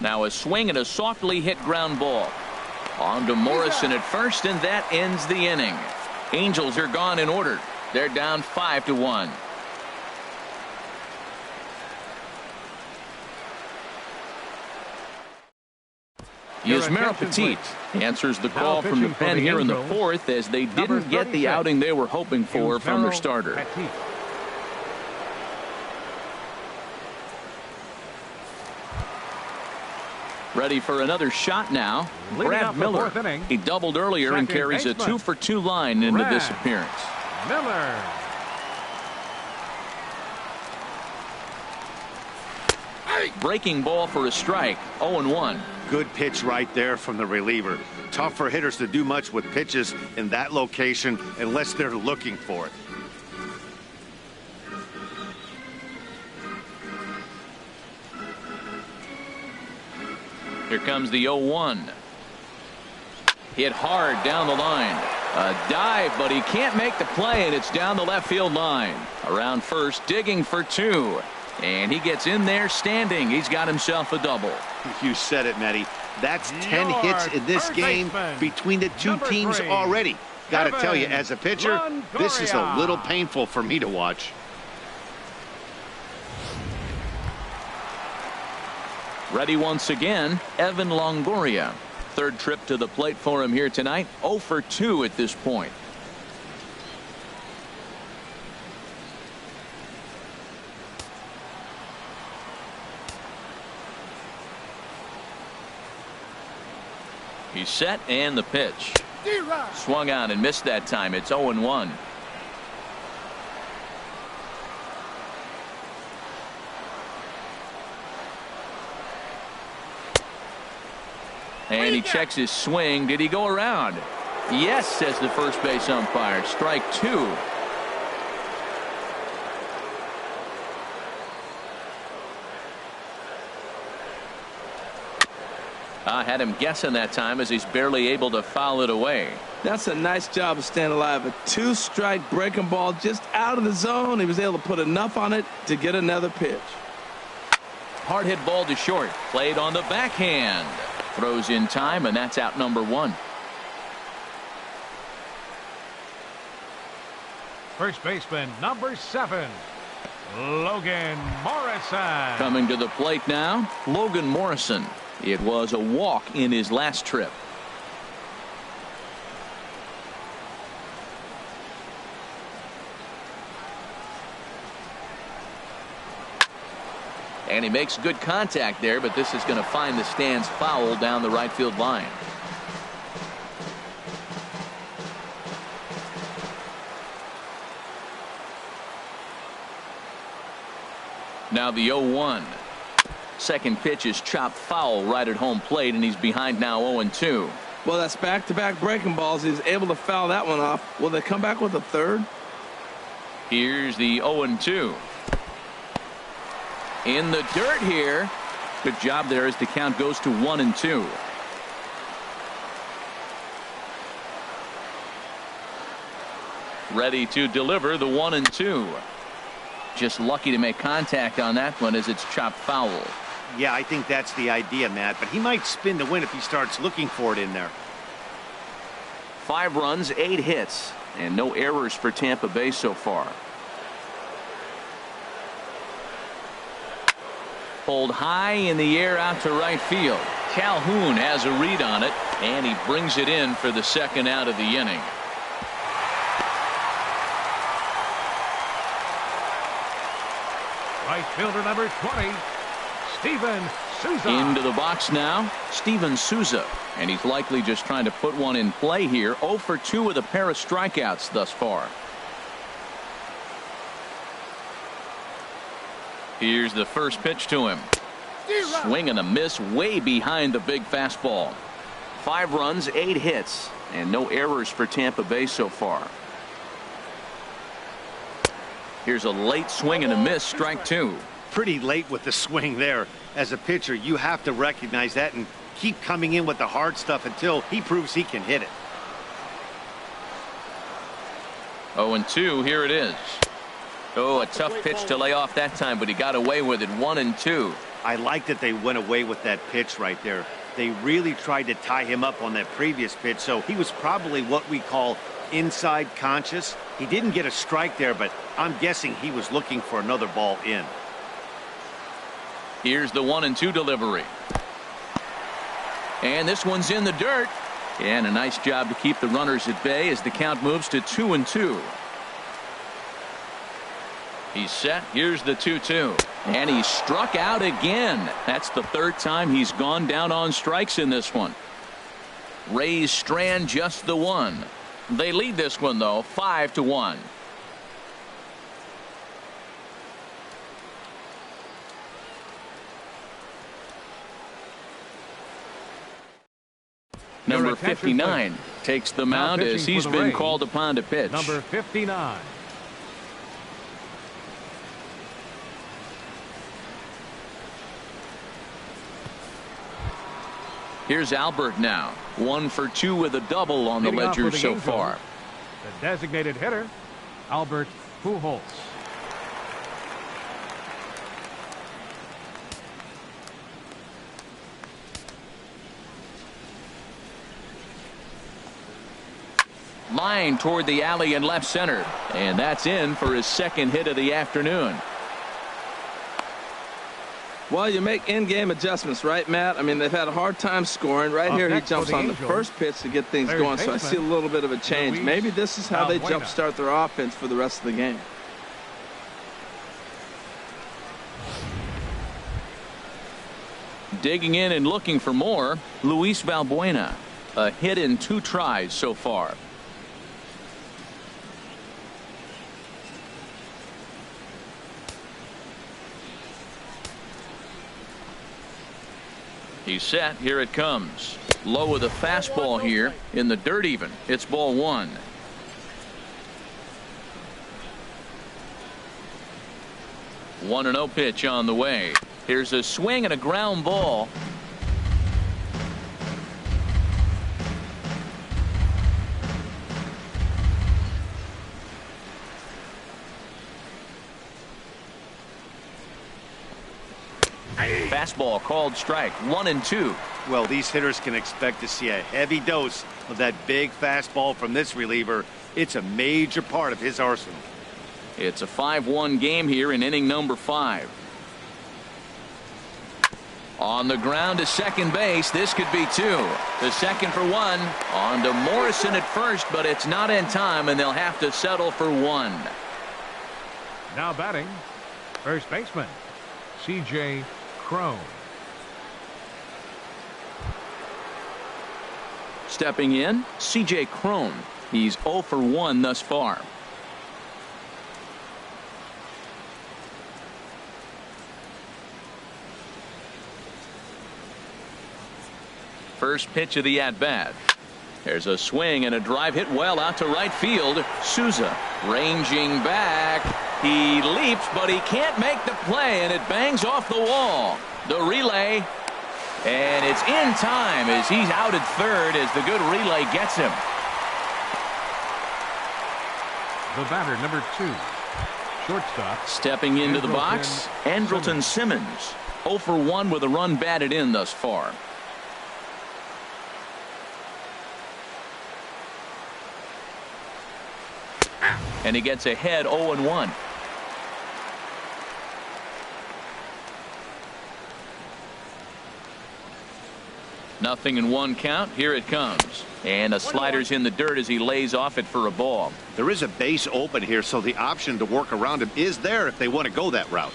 Now a swing and a softly hit ground ball. On to Morrison at first, and that ends the inning. Angels are gone in order. They're down 5-1. Yasmero Petit answers the call from the pen here in the fourth as they didn't get the outing they were hoping for from their starter. Ready for another shot now. Brad Miller. He doubled earlier and carries a 2-for-2 line into this appearance. Miller. Breaking ball for a strike. 0-1. Good pitch right there from the reliever. Tough for hitters to do much with pitches in that location unless they're looking for it. Here comes the 0-1. Hit hard down the line. A dive, but he can't make the play, and it's down the left field line. Around first, digging for 2. And he gets in there standing. He's got himself a double. You said it, Matty. That's 10 hits in this game between the 2 teams already. Got to tell you, as a pitcher, this is a little painful for me to watch. Ready once again, Evan Longoria. Third trip to the plate for him here tonight. 0 for 2 at this point. He's set, and the pitch. Swung on and missed that time. It's 0-1. And he checks his swing. Did he go around? Yes, says the first base umpire. Strike two. I had him guessing that time as he's barely able to foul it away. That's a nice job of staying alive. A two-strike breaking ball just out of the zone. He was able to put enough on it to get another pitch. Hard hit ball to short. Played on the backhand. Throws in time, and that's out number one. First baseman, number 7, Logan Morrison. Coming to the plate now, Logan Morrison. It was a walk in his last trip. And he makes good contact there, but this is going to find the stands foul down the right field line. Now the 0-1. Second pitch is chopped foul right at home plate, and he's behind now 0-2. Well, that's back-to-back breaking balls. He was able to foul that one off. Will they come back with a third? Here's the 0-2. In the dirt here. Good job there as the count goes to 1-2. Ready to deliver the 1-2. Just lucky to make contact on that one as it's chopped foul. Yeah, I think that's the idea, Matt, but he might spin to win if he starts looking for it in there. 5 runs, 8 hits, and no errors for Tampa Bay so far. Pulled high in the air out to right field. Calhoun has a read on it, and he brings it in for the second out of the inning. Right fielder number 20, Steven Souza. Into the box now, Steven Souza. And he's likely just trying to put one in play here. 0 for 2 with a pair of strikeouts thus far. Here's the first pitch to him. Swing and a miss way behind the big fastball. 5 runs, 8 hits, and no errors for Tampa Bay so far. Here's a late swing and a miss, strike 2. Pretty late with the swing there. As a pitcher, you have to recognize that and keep coming in with the hard stuff until he proves he can hit it. 0-2, here it is. Oh, a tough pitch to lay off that time, but he got away with it. 1-2. I like that they went away with that pitch right there. They really tried to tie him up on that previous pitch, so he was probably what we call inside conscious. He didn't get a strike there, but I'm guessing he was looking for another ball in. Here's the 1-2 delivery. And this one's in the dirt. And a nice job to keep the runners at bay as the count moves to 2-2. He's set. Here's the 2-2. And he struck out again. That's the third time he's gone down on strikes in this one. Rays strand just the one. They lead this one, though, 5-1. Number 59 takes the mound as he's been called upon to pitch. Number 59. Here's Albert now. 1 for 2 with a double on the ledger so far. The designated hitter, Albert Pujols. Line toward the alley in left center. And that's in for his second hit of the afternoon. Well, you make in-game adjustments, right, Matt? I mean, they've had a hard time scoring. Right here, he jumps on the first pitch to get things going, so I see a little bit of a change. Maybe this is how they jumpstart their offense for the rest of the game. Digging in and looking for more, Luis Valbuena. A hit in 2 tries so far. He's set. Here it comes. Low with a fastball here in the dirt even. It's ball one. One and 0 pitch on the way. Here's a swing and a ground ball. Fastball called strike. 1-2. Well, these hitters can expect to see a heavy dose of that big fastball from this reliever. It's a major part of his arsenal. It's a 5-1 game here in inning number 5. On the ground to second base. This could be 2. The second for 1. On to Morrison at first, but it's not in time, and they'll have to settle for 1. Now batting, first baseman, C.J. Cron. Stepping in, C.J. Cron. He's 0 for 1 thus far. First pitch of the at-bat. There's a swing and a drive hit well out to right field. Souza ranging back. He leaps, but he can't make the play, and it bangs off the wall. The relay, and it's in time as he's out at third as the good relay gets him. The batter, number 2, shortstop. Stepping into the box, Andrelton Simmons. 0 for 1 with a run batted in thus far. And he gets ahead 0-1. Nothing in 1 count. Here it comes. And a slider's in the dirt as he lays off it for a ball. There is a base open here, so the option to work around him is there if they want to go that route.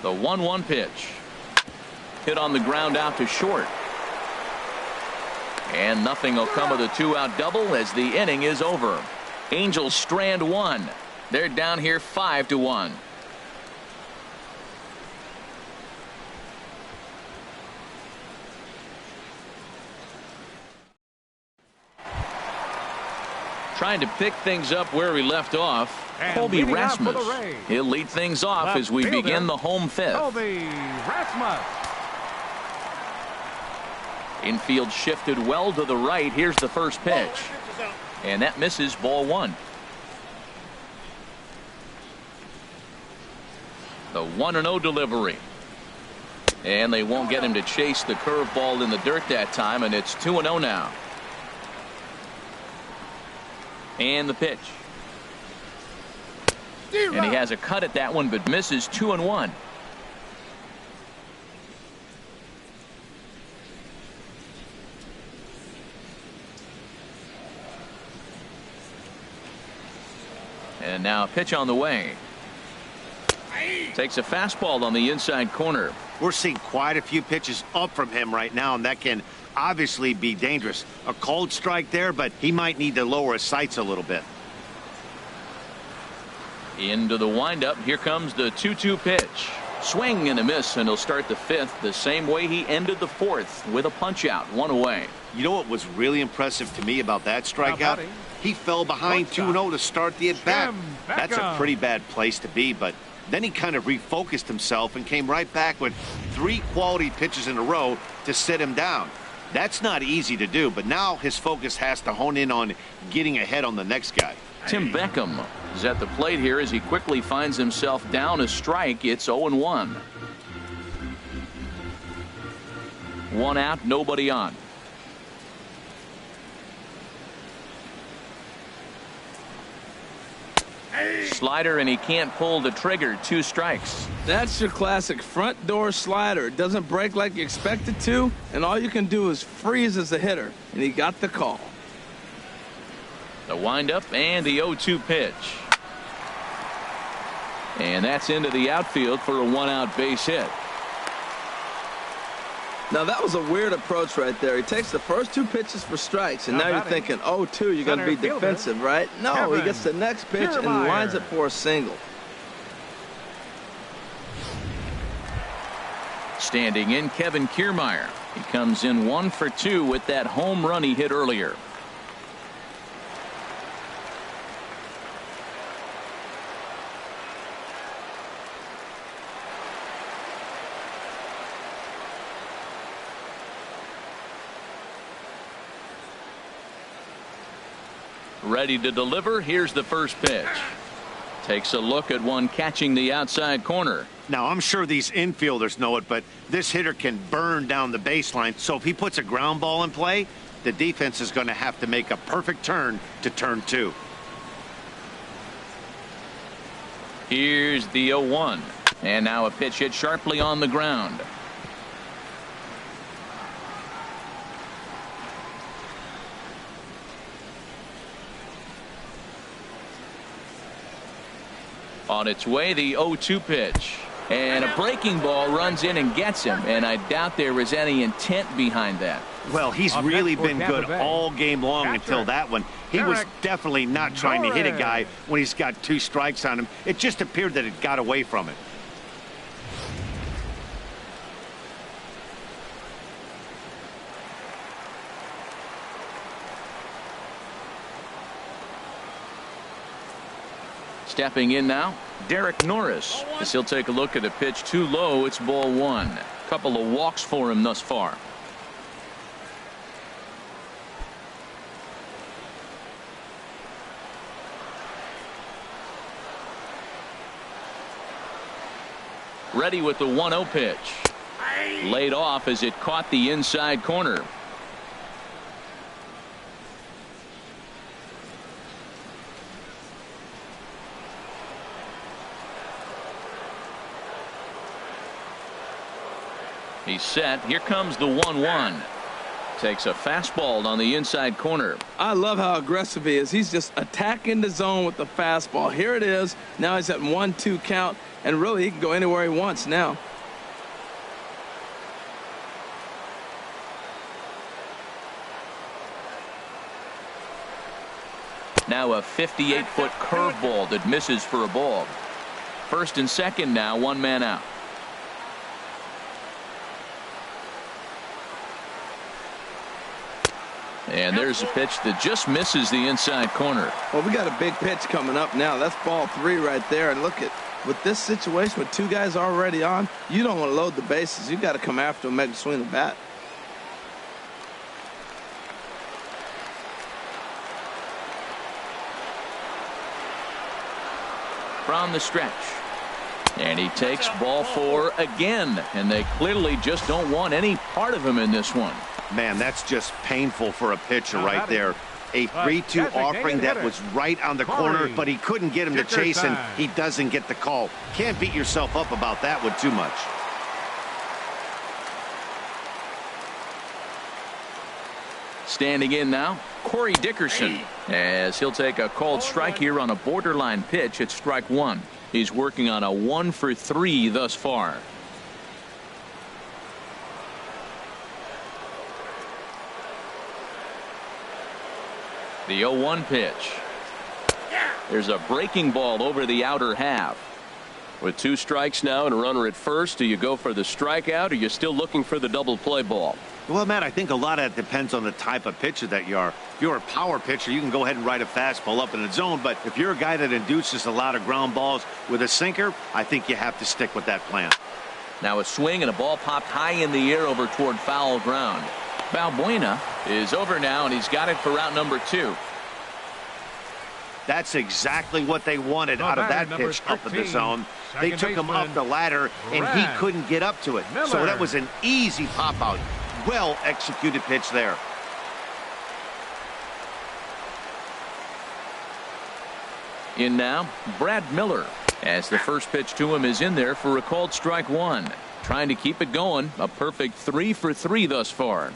The 1-1 pitch. Hit on the ground out to short. And nothing will come of the 2-out double as the inning is over. Angels strand 1. They're down here 5-1. Trying to pick things up where we left off. And Colby leading off for Rasmus. the Rays. He'll lead things off Left as we fielder, begin the home 5th. Colby Rasmus. Infield shifted well to the right. Here's the first pitch. And that misses, ball 1. The 1-0 delivery. And they won't get him to chase the curveball in the dirt that time, and it's 2-0 now. And the pitch. And he has a cut at that one, but misses. 2-1. And now a pitch on the way. Takes a fastball on the inside corner. We're seeing quite a few pitches up from him right now, and that can obviously be dangerous. A called strike there, but he might need to lower his sights a little bit. Into the windup. Here comes the 2-2 pitch. Swing and a miss, and he'll start the 5th the same way he ended the 4th with a punch out. 1 away. You know what was really impressive to me about that strikeout? He fell behind 2-0 to start the at-bat. That's a pretty bad place to be, but then he kind of refocused himself and came right back with 3 quality pitches in a row to sit him down. That's not easy to do, but now his focus has to hone in on getting ahead on the next guy. Tim Beckham is at the plate here as he quickly finds himself down a strike. It's 0-1. 1 out, nobody on. Slider, and he can't pull the trigger. 2 strikes. That's your classic front door slider. It doesn't break like you expect it to, and all you can do is freeze as a hitter, and he got the call. The windup and the 0-2 pitch. And that's into the outfield for a 1-out base hit. Now, that was a weird approach right there. He takes the first 2 pitches for strikes, and now you're thinking, 0-2, you're going to be defensive, right? No, he gets the next pitch and lines it for a single. Standing in, Kevin Kiermaier. He comes in 1 for 2 with that home run he hit earlier. Ready to deliver. Here's the first pitch. Takes a look at one catching the outside corner. Now, I'm sure these infielders know it, but this hitter can burn down the baseline. So if he puts a ground ball in play, the defense is going to have to make a perfect turn to turn 2. Here's the 0-1. And now a pitch hit sharply on the ground. On its way, the 0-2 pitch. And a breaking ball runs in and gets him. And I doubt there was any intent behind that. Well, he's really been good all game long until that one. He was definitely not trying to hit a guy when he's got 2 strikes on him. It just appeared that it got away from it. Stepping in now, Derek Norris, as he'll take a look at a pitch too low. It's ball 1. Couple of walks for him thus far. Ready with the 1-0 pitch. Laid off as it caught the inside corner. He's set. Here comes the 1-1. Takes a fastball on the inside corner. I love how aggressive he is. He's just attacking the zone with the fastball. Here it is. Now he's at 1-2 count, and really he can go anywhere he wants now. Now a 58-foot curveball that misses for a ball. First and second now, 1 man out. And there's a pitch that just misses the inside corner. Well, we got a big pitch coming up now. That's ball 3 right there. And look at, with this situation with 2 guys already on, you don't want to load the bases. You got to come after him, make him swing the bat. From the stretch. And he takes ball 4 again. And they clearly just don't want any part of him in this one. Man, that's just painful for a pitcher right there. A 3-2 offering that was right on the corner, but he couldn't get him to chase, and he doesn't get the call. Can't beat yourself up about that one too much. Standing in now, Corey Dickerson, as he'll take a called strike here on a borderline pitch at strike 1. He's working on a 1 for 3 thus far. The 0-1 pitch. There's a breaking ball over the outer half. With 2 strikes now and a runner at first, do you go for the strikeout, or are you still looking for the double play ball? Well, Matt, I think a lot of that depends on the type of pitcher that you are. If you're a power pitcher, you can go ahead and ride a fastball up in the zone. But if you're a guy that induces a lot of ground balls with a sinker, I think you have to stick with that plan. Now a swing and a ball popped high in the air over toward foul ground. Balbuena is over now, and he's got it for route number 2. That's exactly what they wanted out of that pitch up in the zone. They took him up the ladder, and he couldn't get up to it. So that was an easy pop out. Well executed pitch there. In now, Brad Miller, as the first pitch to him is in there for a called strike 1. Trying to keep it going. A perfect 3 for 3 thus far.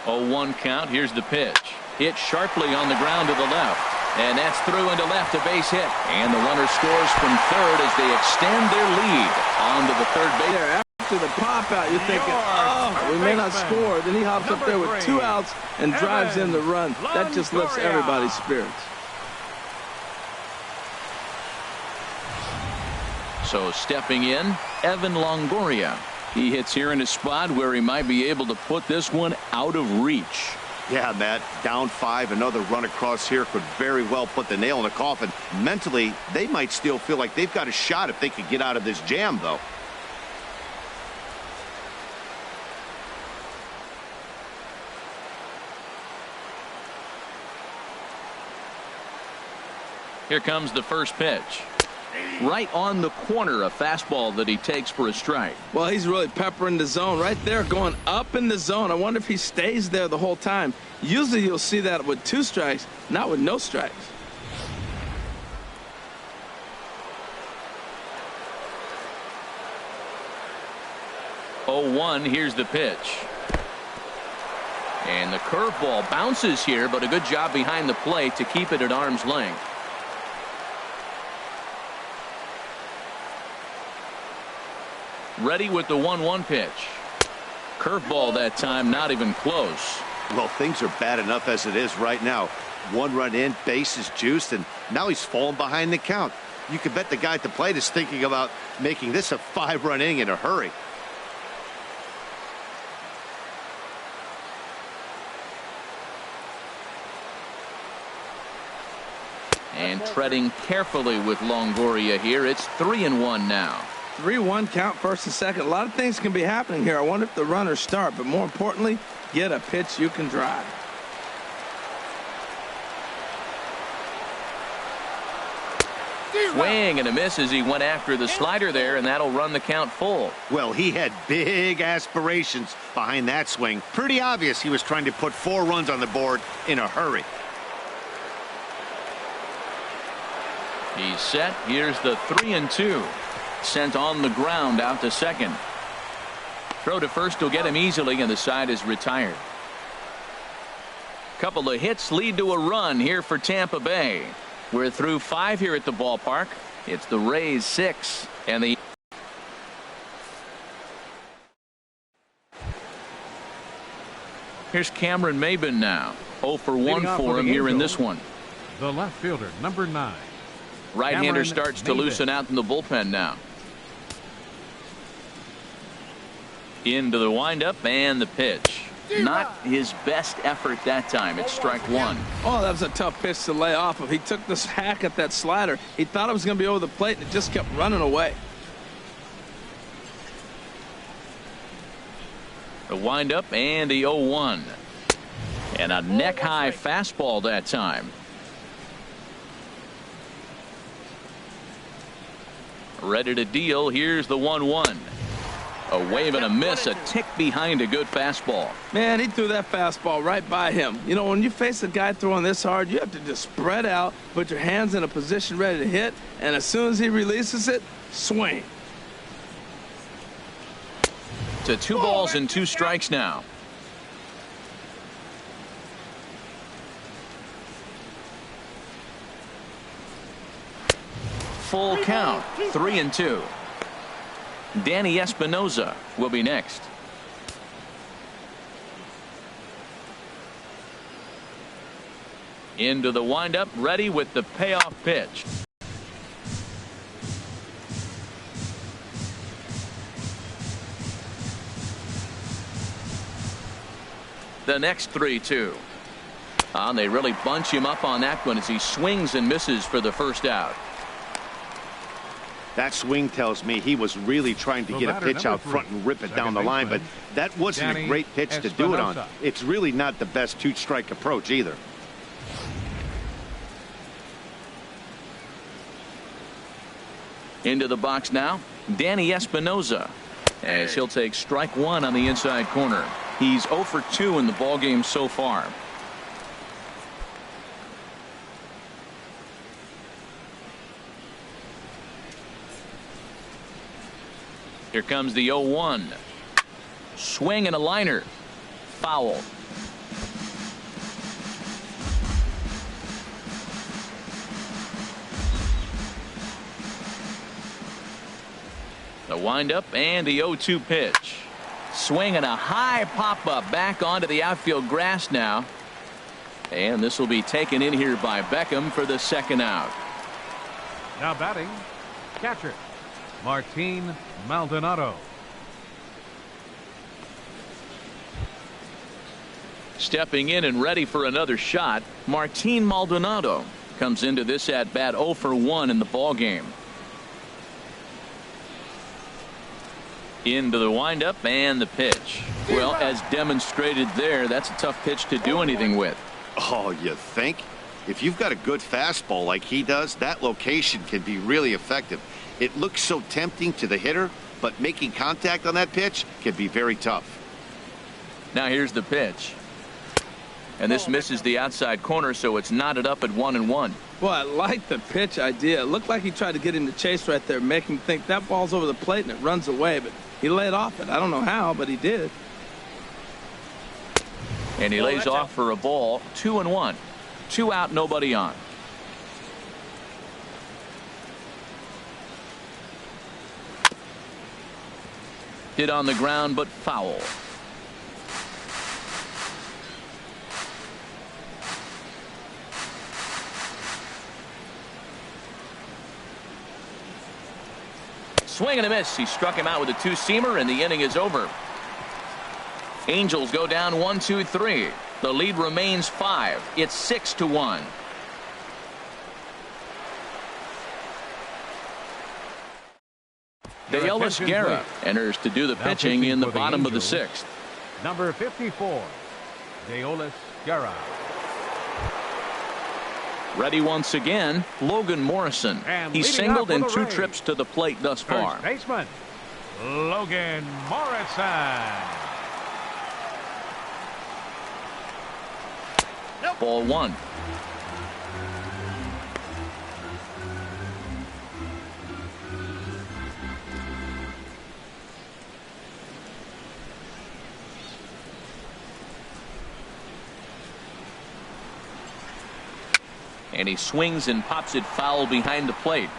Oh, 1 count. Here's the pitch. Hit sharply on the ground to the left. And that's through into left, a base hit. And the runner scores from third as they extend their lead onto the third base. There, after the pop out, you're thinking, oh, we may not score. Then he hops up there with 2 outs and drives in the run. That just lifts everybody's spirits. So stepping in, Evan Longoria. He hits here in a spot where he might be able to put this one out of reach. Yeah, Matt, down 5, another run across here could very well put the nail in the coffin. Mentally, they might still feel like they've got a shot if they could get out of this jam, though. Here comes the first pitch. Right on the corner, a fastball that he takes for a strike. Well, he's really peppering the zone right there, going up in the zone. I wonder if he stays there the whole time. Usually you'll see that with 2 strikes, not with no strikes. Oh, 1, here's the pitch. And the curveball bounces here, but a good job behind the plate to keep it at arm's length. Ready with the 1-1 pitch. Curveball that time, not even close. Well, things are bad enough as it is right now. 1 run in, base is juiced, and now he's falling behind the count. You can bet the guy at the plate is thinking about making this a 5-run inning in a hurry. And treading carefully with Longoria here. It's 3-1 now. 3-1 count, first and second. A lot of things can be happening here. I wonder if the runners start, but more importantly, get a pitch you can drive. Swing and a miss as he went after the slider there, and that'll run the count full. Well, he had big aspirations behind that swing. Pretty obvious he was trying to put 4 runs on the board in a hurry. He's set. Here's the 3-2. Sent on the ground out to second. Throw to first will get him easily, and the side is retired. Couple of hits lead to a run here for Tampa Bay. We're through 5 here at the ballpark. It's the Rays 6 and the Here's Cameron Maybin now. 0 for 1 for him here in this one. The left fielder, number 9. Right-hander starts to loosen out in the bullpen now. Into the windup and the pitch. Not his best effort that time. It's strike 1. Oh, that was a tough pitch to lay off of. He took this hack at that slider. He thought it was going to be over the plate, and it just kept running away. The windup and the 0-1. And a neck-high fastball that time. Ready to deal. Here's the 1-1. A wave and a miss, a tick behind a good fastball. Man, he threw that fastball right by him. You know, when you face a guy throwing this hard, you have to just spread out, put your hands in a position ready to hit, and as soon as he releases it, swing. To 2 balls and 2 strikes now. Full count, 3-2. Danny Espinoza will be next. Into the windup, ready with the payoff pitch. The next 3-2. And they really bunch him up on that one as he swings and misses for the first out. That swing tells me he was really trying to get a pitch out front and rip it down the line, but that wasn't a great pitch to do it on. It's really not the best 2-strike approach either. Into the box now, Danny Espinoza, as he'll take strike 1 on the inside corner. He's 0 for 2 in the ballgame so far. Here comes the 0-1. Swing and a liner. Foul. The windup and the 0-2 pitch. Swinging a high pop-up back onto the outfield grass now. And this will be taken in here by Beckham for the second out. Now batting, catcher, Martin Maldonado. Stepping in and ready for another shot, Martin Maldonado comes into this at bat 0 for 1 in the ball game. Into the windup and the pitch. Well, as demonstrated there, that's a tough pitch to do anything with. Oh, you think? If you've got a good fastball like he does, that location can be really effective. It looks so tempting to the hitter, but making contact on that pitch can be very tough. Now here's the pitch. And this misses the outside corner, so it's knotted up at 1-1. Boy, I like the pitch idea. It looked like he tried to get him to chase right there, make him think that ball's over the plate and it runs away, but he laid off it. I don't know how, but he did. And he lays off for a ball. 2-1. 2 out, nobody on. Hit on the ground, but foul. Swing and a miss. He struck him out with a two-seamer, and the inning is over. Angels go down 1-2-3. The lead remains 5. It's 6-1. Deolis Guerra enters to do the pitching in the bottom of the 6th. Number 54, Deolis Guerra. Ready once again, Logan Morrison. He's singled in 2 trips to the plate thus far. First baseman, Logan Morrison. Ball 1. And he swings and pops it foul behind the plate.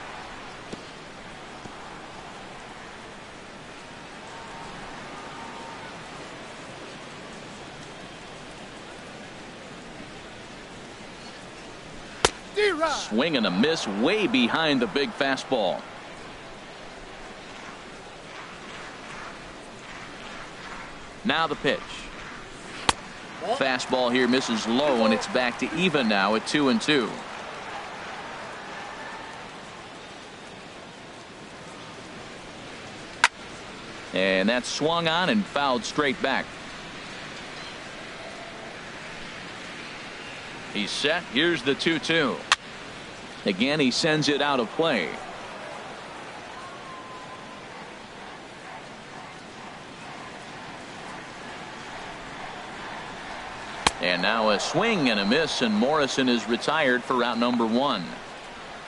Swing and a miss way behind the big fastball. Now the pitch. Fastball here misses low, and it's back to even now at 2-2. And that's swung on and fouled straight back. He's set. Here's the 2-2. Again, he sends it out of play. And now a swing and a miss, and Morrison is retired for out number 1.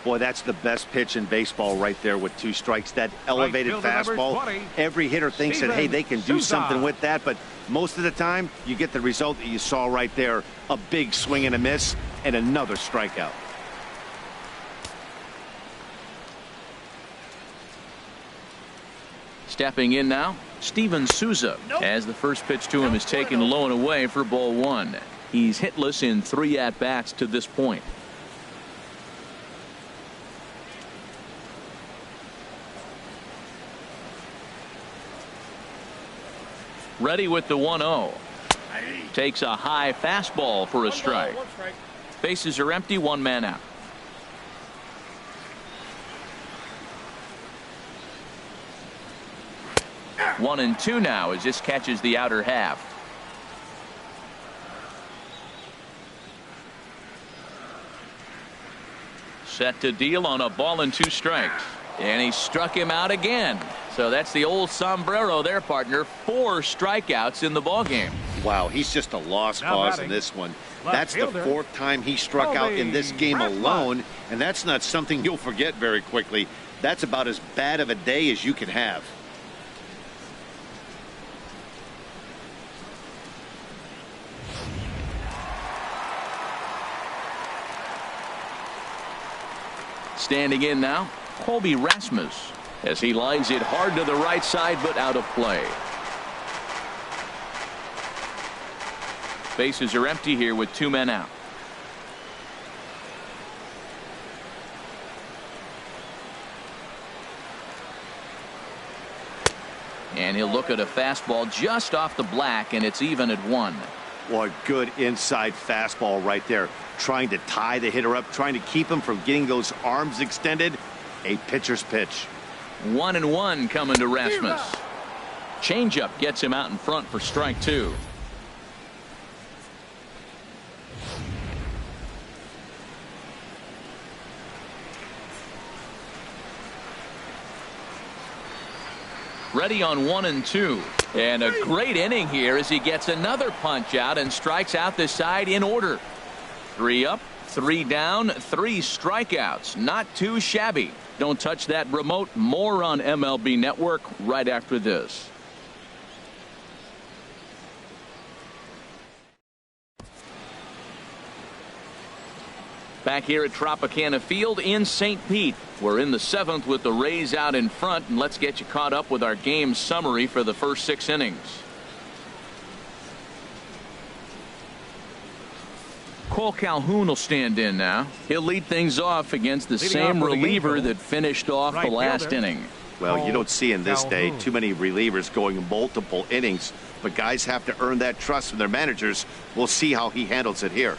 Boy, that's the best pitch in baseball right there with 2 strikes. That elevated fastball. 20, Every hitter thinks that, hey, they can do Souza. something with that, but most of the time you get the result that you saw right there. A big swing and a miss and another strikeout. Stepping in now, Steven Souza, as the first pitch to him is taken low and away for ball 1. He's hitless in 3 at-bats to this point. Ready with the 1-0. Takes a high fastball for a strike. Bases are empty, 1 man out. One and 2 now as this catches the outer half. Set to deal on a ball and 2 strikes. And he struck him out again. So that's the old sombrero there, partner. 4 strikeouts in the ballgame. Wow, he's just a lost cause in this one. That's the 4th time he struck out in this game alone, and that's not something you'll forget very quickly. That's about as bad of a day as you can have. Standing in now, Colby Rasmus. as he lines it hard to the right side, but out of play. Bases are empty here with 2 men out. And he'll look at a fastball just off the black, and it's even at 1. Well, good inside fastball right there. Trying to tie the hitter up, trying to keep him from getting those arms extended. A pitcher's pitch. 1-1 coming to Rasmus. Changeup gets him out in front for strike 2. Ready on 1-2. And a great inning here as he gets another punch out and strikes out the side in order. 3 up, 3 down, 3 strikeouts. Not too shabby. Don't touch that remote. More on MLB Network right after this. Back here at Tropicana Field in St. Pete. We're in the 7th with the Rays out in front, and let's get you caught up with our game summary for the first 6 innings. Cole Calhoun will stand in now. He'll lead things off against the same reliever that finished off the last inning. Well, you don't see in this day too many relievers going multiple innings, but guys have to earn that trust from their managers. We'll see how he handles it here.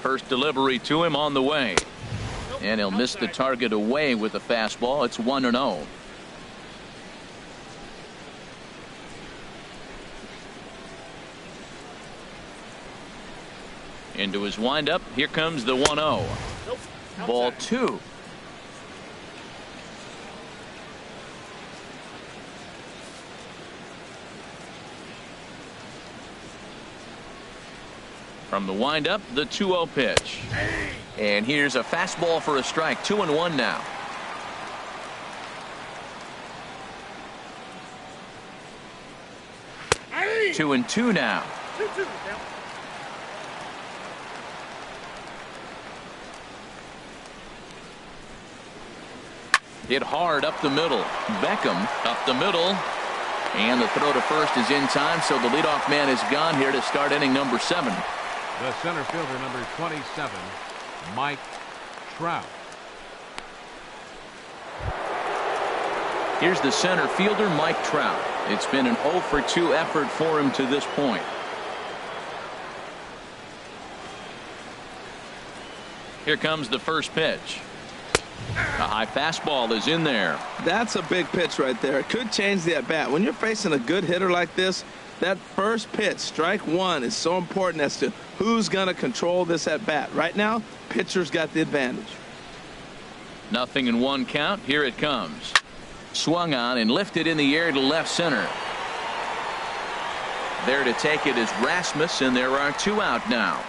First delivery to him on the way. And he'll miss the target away with the fastball. It's 1-0. Into his windup. Here comes the 1-0. Ball 2. From the windup, the 2-0 pitch. And here's a fastball for a strike. 2-1 now. Hey. 2-2 now. 2-2. Hit hard up the middle. Beckham up the middle. And the throw to first is in time, so the leadoff man is gone here to start inning number 7. The center fielder, number 27, Mike Trout. Here's the center fielder, Mike Trout. It's been an 0 for 2 effort for him to this point. Here comes the first pitch. A high fastball is in there. That's a big pitch right there. It could change the at bat. When you're facing a good hitter like this, that first pitch, strike 1, is so important as to who's going to control this at bat. Right now, pitcher's got the advantage. 0-1 count. Here it comes. Swung on and lifted in the air to left center. There to take it is Rasmus, and there are 2 out now.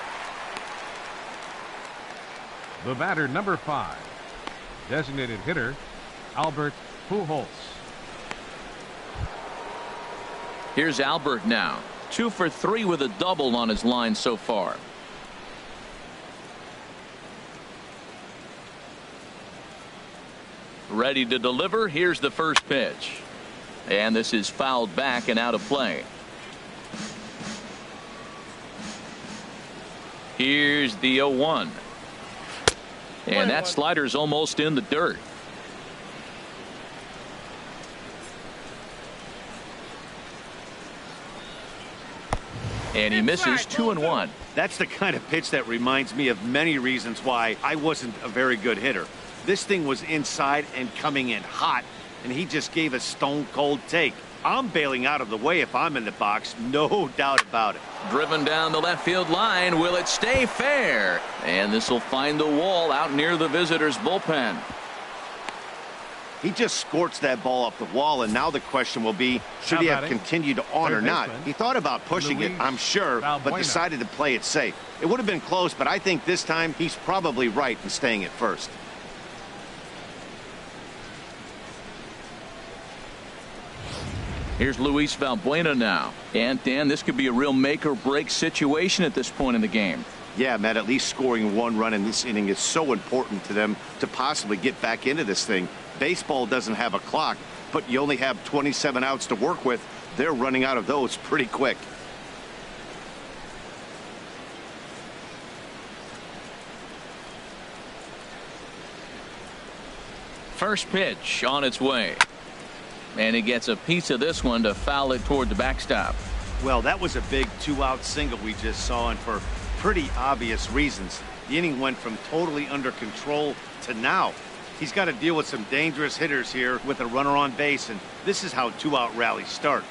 The batter, number 5, designated hitter, Albert Pujols. Here's Albert now. 2 for 3 with a double on his line so far. Ready to deliver. Here's the first pitch. And this is fouled back and out of play. Here's the 0-1. And that slider's almost in the dirt. And he misses 2-1. That's the kind of pitch that reminds me of many reasons why I wasn't a very good hitter. This thing was inside and coming in hot, and he just gave a stone-cold take. I'm bailing out of the way if I'm in the box, no doubt about it. Driven down the left field line. Will it stay fair? And this will find the wall out near the visitors' bullpen. He just scorched that ball up the wall, and now the question will be, should he have continued on or not? He thought about pushing it, I'm sure, but decided to play it safe. It would have been close, but I think this time he's probably right in staying at first. Here's Luis Valbuena now. And, Dan, this could be a real make-or-break situation at this point in the game. Yeah, Matt, at least scoring one run in this inning is so important to them to possibly get back into this thing. Baseball doesn't have a clock, but you only have 27 outs to work with. They're running out of those pretty quick. First pitch on its way. And he gets a piece of this one to foul it toward the backstop. Well, that was a big two-out single we just saw, and for pretty obvious reasons. The inning went from totally under control to now. He's got to deal with some dangerous hitters here with a runner on base, and this is how two-out rallies start.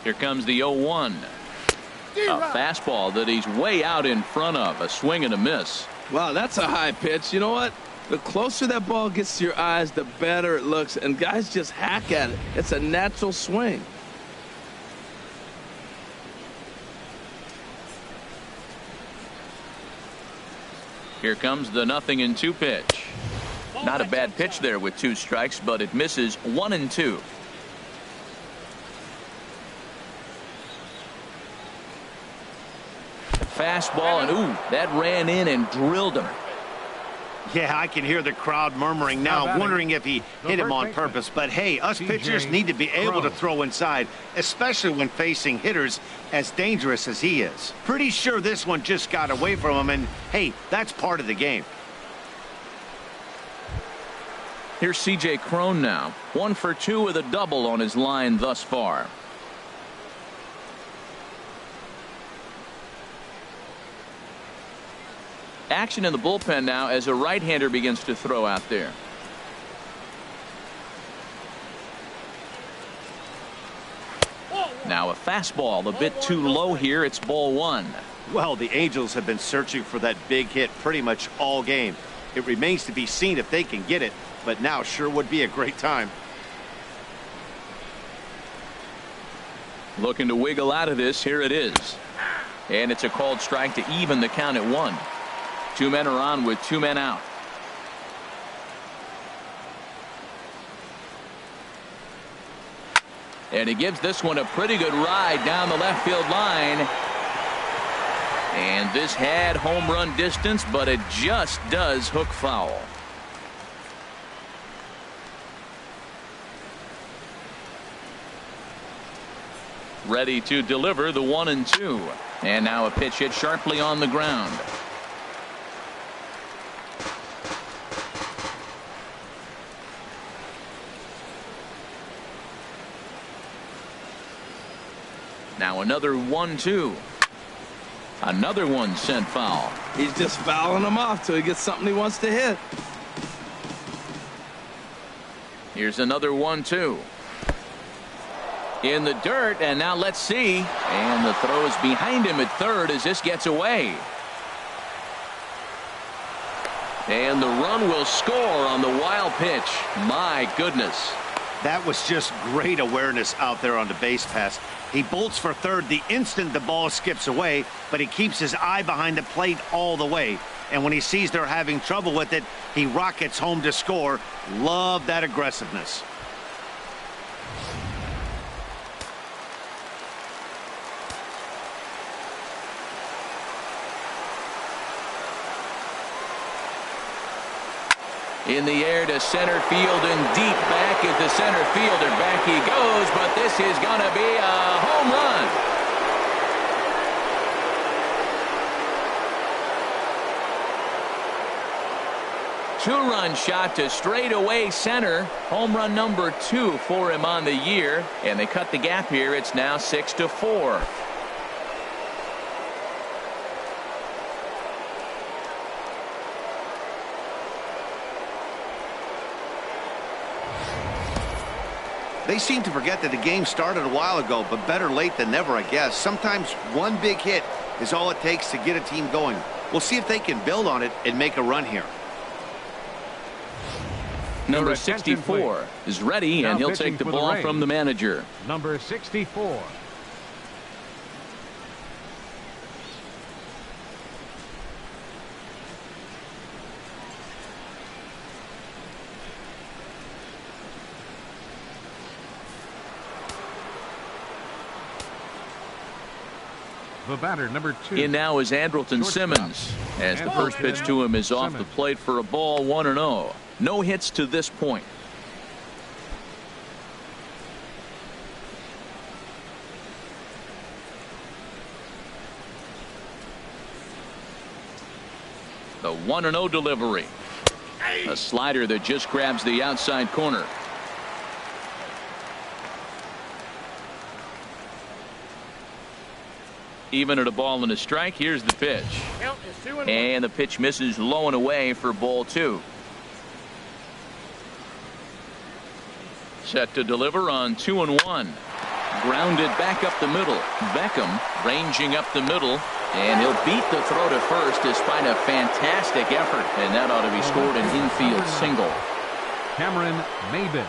Here comes the 0-1. A fastball that he's way out in front of. A swing and a miss. Wow, that's a high pitch. You know what? The closer that ball gets to your eyes, the better it looks, and guys just hack at it. It's a natural swing. Here comes the 0-2 pitch. Not a bad pitch there with 2 strikes, but it misses 1-2. Fastball, and ooh, that ran in and drilled him. Yeah, I can hear the crowd murmuring now, wondering if he hit him on purpose. But hey, us pitchers need to be able to throw inside, especially when facing hitters as dangerous as he is. Pretty sure this one just got away from him, and hey, that's part of the game. Here's C.J. Cron now. 1 for 2 with a double on his line thus far. Action in the bullpen now as a right-hander begins to throw out there. Now a fastball a bit too low here. It's ball 1. Well, the Angels have been searching for that big hit pretty much all game. It remains to be seen if they can get it, but now sure would be a great time. Looking to wiggle out of this. Here it is. And it's a called strike to even the count at 1. 2 men are on with 2 men out. And he gives this one a pretty good ride down the left field line. And this had home run distance, but it just does hook foul. Ready to deliver the 1-2. And now a pitch hit sharply on the ground. Now another 1-2. Another one sent foul. He's just fouling them off till he gets something he wants to hit. Here's another 1-2. In the dirt, and now let's see. And the throw is behind him at third as this gets away. And the run will score on the wild pitch. My goodness. That was just great awareness out there on the base pass. He bolts for third the instant the ball skips away, but he keeps his eye behind the plate all the way. And when he sees they're having trouble with it, he rockets home to score. Love that aggressiveness. In the air to center field and deep back is the center fielder. Back he goes, but this is going to be a home run. Two-run shot to straightaway center. Home run number 2 for him on the year. And they cut the gap here. It's now 6-4. They seem to forget that the game started a while ago, but better late than never, I guess. Sometimes one big hit is all it takes to get a team going. We'll see if they can build on it and make a run here. Number 64 is ready, and he'll take the ball from the manager. Number 64. The batter, number 2. In now is Andrelton Simmons, as the first pitch to him is off the plate for a ball, 1-0. No hits to this point. The 1-0 delivery. A slider that just grabs the outside corner. Even at a ball and a strike, here's the pitch. And the pitch misses low and away for ball 2. Set to deliver on 2-1. Grounded back up the middle. Beckham ranging up the middle. And he'll beat the throw to first despite a fantastic effort. And that ought to be scored an infield single. Cameron Maybin.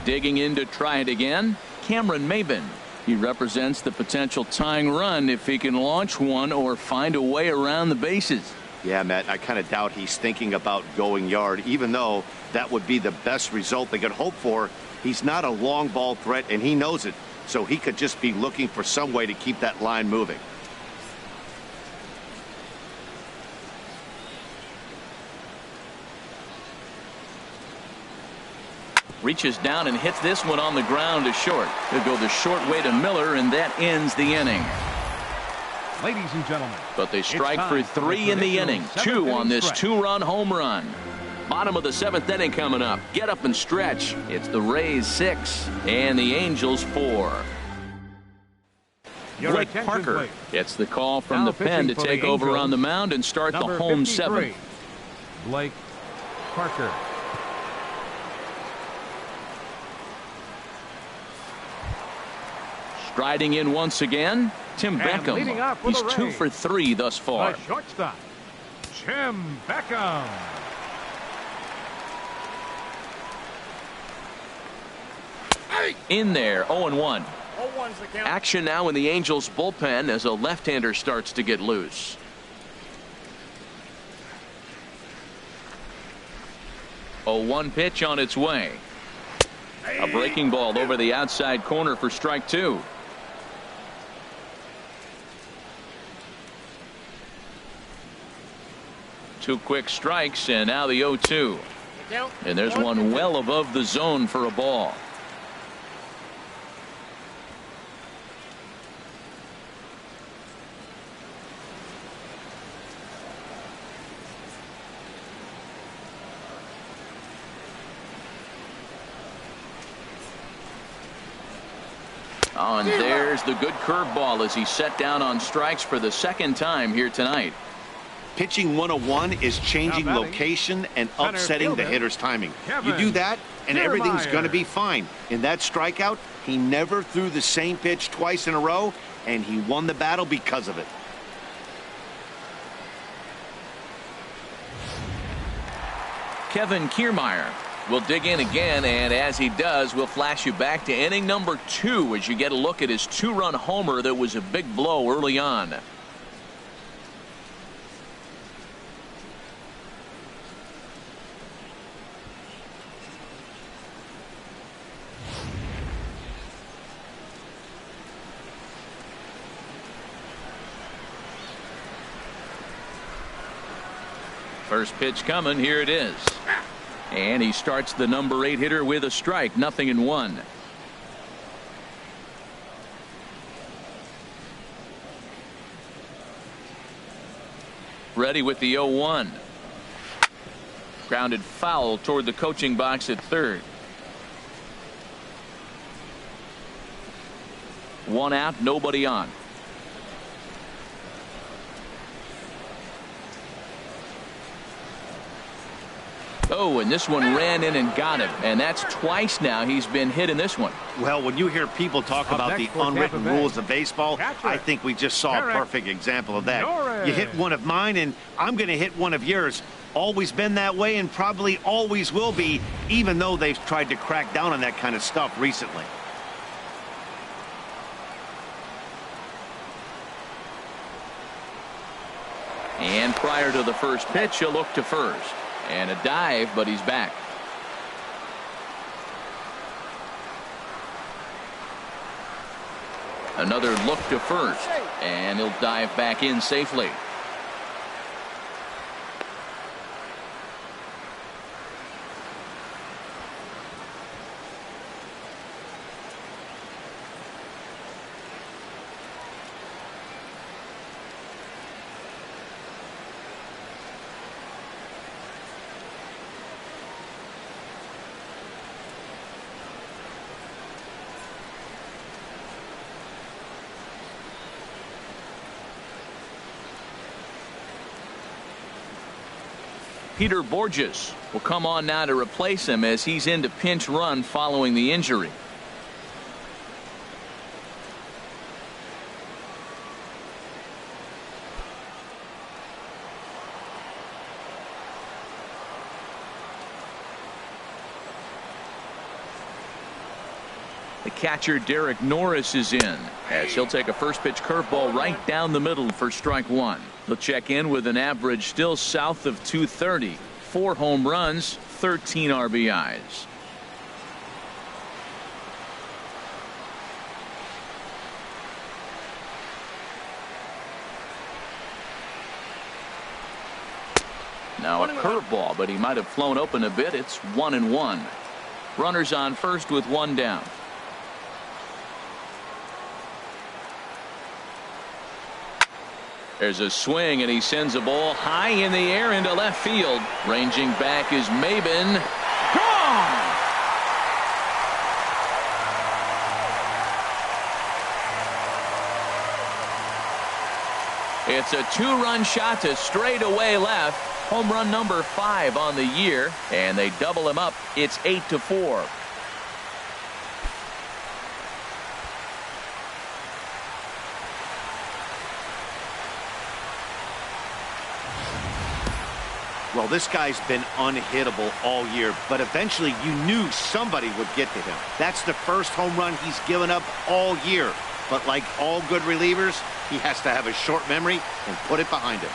Digging in to try it again, Cameron Maybin. He represents the potential tying run if he can launch one or find a way around the bases. Yeah, Matt, I kind of doubt he's thinking about going yard, even though that would be the best result they could hope for. He's not a long ball threat, and he knows it, so he could just be looking for some way to keep that line moving. Reaches down and hits this one on the ground to short. He'll go the short way to Miller, and that ends the inning. Ladies and gentlemen, but they strike for 3 in the inning. 2 on this 2-run home run. Bottom of the 7th inning coming up. Get up and stretch. It's the Rays 6 and the Angels 4. Blake Parker gets the call from the pen to take over on the mound and start the home 7th. Blake Parker. Striding in once again, Tim Beckham. He's 2 for 3 thus far. The shortstop, Tim Beckham. In there, 0-1. Action now in the Angels bullpen as a left-hander starts to get loose. A 1 pitch on its way. A breaking ball over the outside corner for strike 2. Two quick strikes, and now the 0-2. And there's one well above the zone for a ball. Oh, and there's the good curveball as he's set down on strikes for the 2nd time here tonight. Pitching 101 is changing location and upsetting the hitter's timing. You do that, and everything's going to be fine. In that strikeout, he never threw the same pitch twice in a row, and he won the battle because of it. Kevin Kiermaier will dig in again, and as he does, we'll flash you back to inning number 2 as you get a look at his 2-run homer that was a big blow early on. First pitch coming. Here it is. And he starts the number 8 hitter with a strike. 0-1. Ready with the 0-1. Grounded foul toward the coaching box at third. 1 out, nobody on. Oh, and this one ran in and got him. And that's twice now he's been hit in this one. Well, when you hear people talk about the unwritten rules of baseball, I think we just saw a perfect example of that. You hit one of mine, and I'm going to hit one of yours. Always been that way and probably always will be, even though they've tried to crack down on that kind of stuff recently. And prior to the first pitch, he'll look to first. And a dive, but he's back. Another look to first, and he'll dive back in safely. Peter Borges will come on now to replace him as he's into pinch run following the injury. The catcher Derek Norris is in as he'll take a first pitch curveball right down the middle for strike one. He'll check in with an average still south of 230, 4 home runs, 13 RBIs. Now a curveball, but he might have flown open a bit. It's 1-1. Runners on first with one down. There's a swing, and he sends a ball high in the air into left field. Ranging back is Maben. Gone! It's a 2-run shot to straightaway left. Home run number 5 on the year, and they double him up. It's 8-4. Well, this guy's been unhittable all year, but eventually you knew somebody would get to him. That's the first home run he's given up all year. But like all good relievers, he has to have a short memory and put it behind him.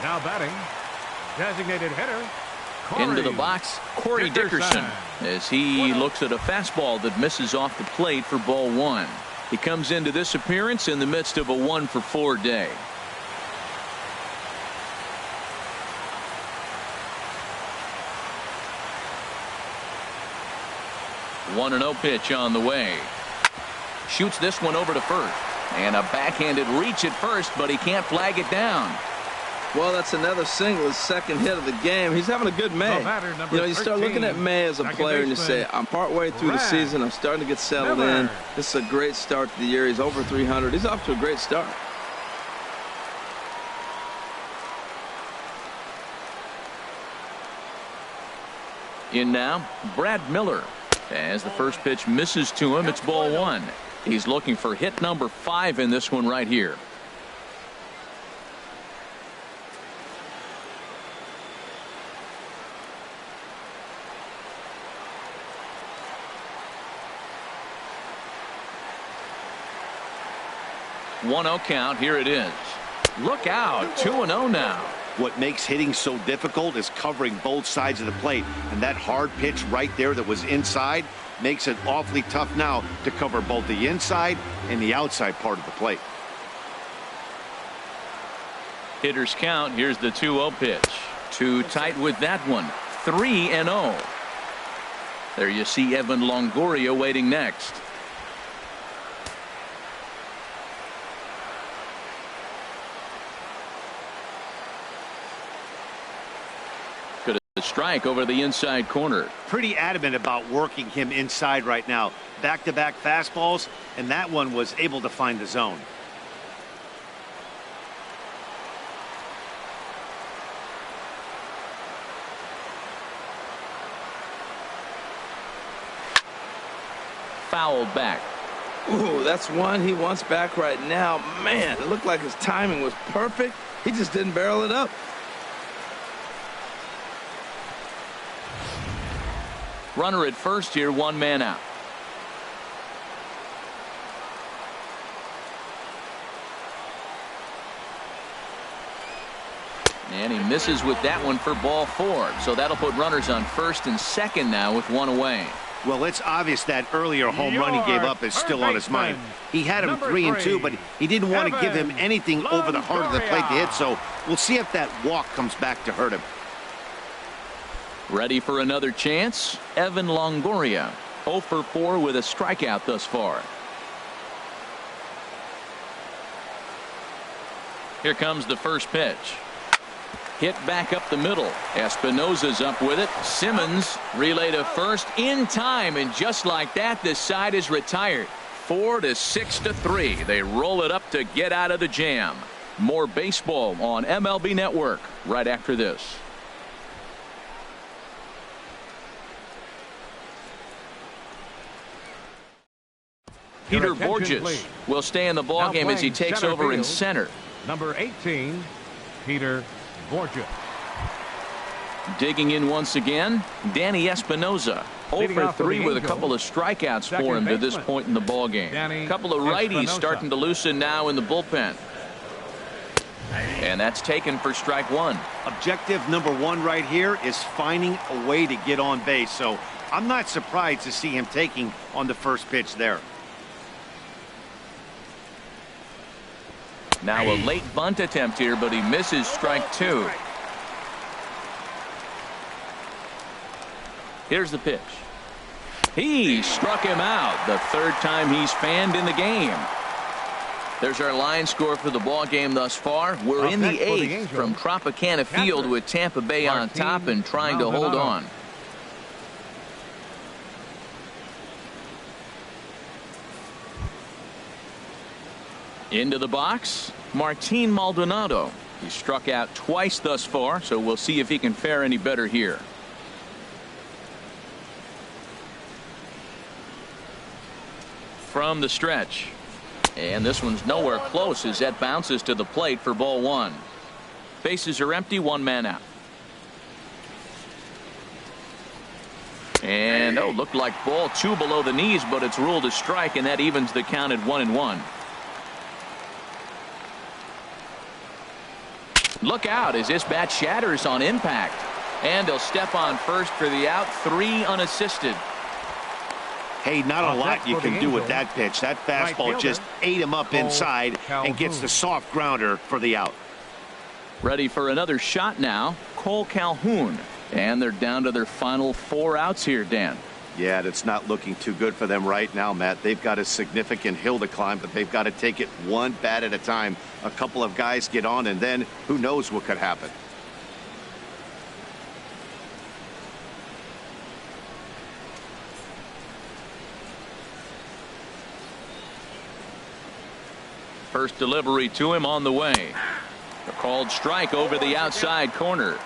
Now batting, designated hitter, Corey Into the box, Corey Dickerson, as he looks at a fastball that misses off the plate for ball 1. He comes into this appearance in the midst of a 1-for-4 day. One and 0 pitch on the way. Shoots this one over to first. And a backhanded reach at first, but he can't flag it down. Well, that's another single, his second hit of the game. He's having a good May. You know, you start looking at May as a player and you say, I'm partway through the season. I'm starting to get settled in. This is a great start to the year. He's over 300. He's off to a great start. In now, Brad Miller. As the first pitch misses to him, it's ball 1. He's looking for hit number 5 in this one right here. One-0 count. Here it is. Look out. 2-0 now. What makes hitting so difficult is covering both sides of the plate, and that hard pitch right there that was inside makes it awfully tough now to cover both the inside and the outside part of the plate. Hitters count. Here's the 2-0 pitch. Too tight with that one. 3-0. There you see Evan Longoria waiting next. The strike over the inside corner. Pretty adamant about working him inside right now. Back-to-back fastballs, and that one was able to find the zone. Fouled back. Ooh, that's one he wants back right now. Man, it looked like his timing was perfect. He just didn't barrel it up. Runner at first here, 1 man out. And he misses with that one for ball 4. So that'll put runners on first and second now with one away. Well, it's obvious that earlier home run he gave up is still on his mind. He had him 3-2, but he didn't want to give him anything over the heart of the plate to hit, so we'll see if that walk comes back to hurt him. Ready for another chance? Evan Longoria, 0 for 4 with a strikeout thus far. Here comes the first pitch. Hit back up the middle. Espinosa's up with it. Simmons relay to first in time, and just like that, this side is retired. 4-6-3. They roll it up to get out of the jam. More baseball on MLB Network right after this. Peter Borges will stay in the ballgame as he takes over in center. Number 18, Peter Borges. Digging in once again, Danny Espinosa. 0 for 3 with a couple of strikeouts for him to this point in the ballgame. A couple of righties starting to loosen now in the bullpen. And that's taken for strike 1. Objective number 1 right here is finding a way to get on base. So I'm not surprised to see him taking on the first pitch there. Now a late bunt attempt here, but he misses strike 2. Here's the pitch. He struck him out. The third time he's fanned in the game. There's our line score for the ball game thus far. We're in the 8th from Tropicana Field with Tampa Bay on top and trying to hold on. Into the box, Martin Maldonado. He struck out twice thus far, so we'll see if he can fare any better here. From the stretch. And this one's nowhere close as that bounces to the plate for ball 1. Bases are empty, 1 man out. And looked like ball 2 below the knees, but it's ruled a strike, and that evens the count at 1-1. Look out as this bat shatters on impact. And he'll step on first for the out. 3 unassisted. Hey, not a lot you can do with that pitch. That fastball just ate him up inside and gets the soft grounder for the out. Ready for another shot now. Cole Calhoun. And they're down to their final 4 outs here, Dan. Yeah, that's not looking too good for them right now, Matt. They've got a significant hill to climb, but they've got to take it one bat at a time. A couple of guys get on, and then who knows what could happen. First delivery to him on the way. A called strike over the outside corner.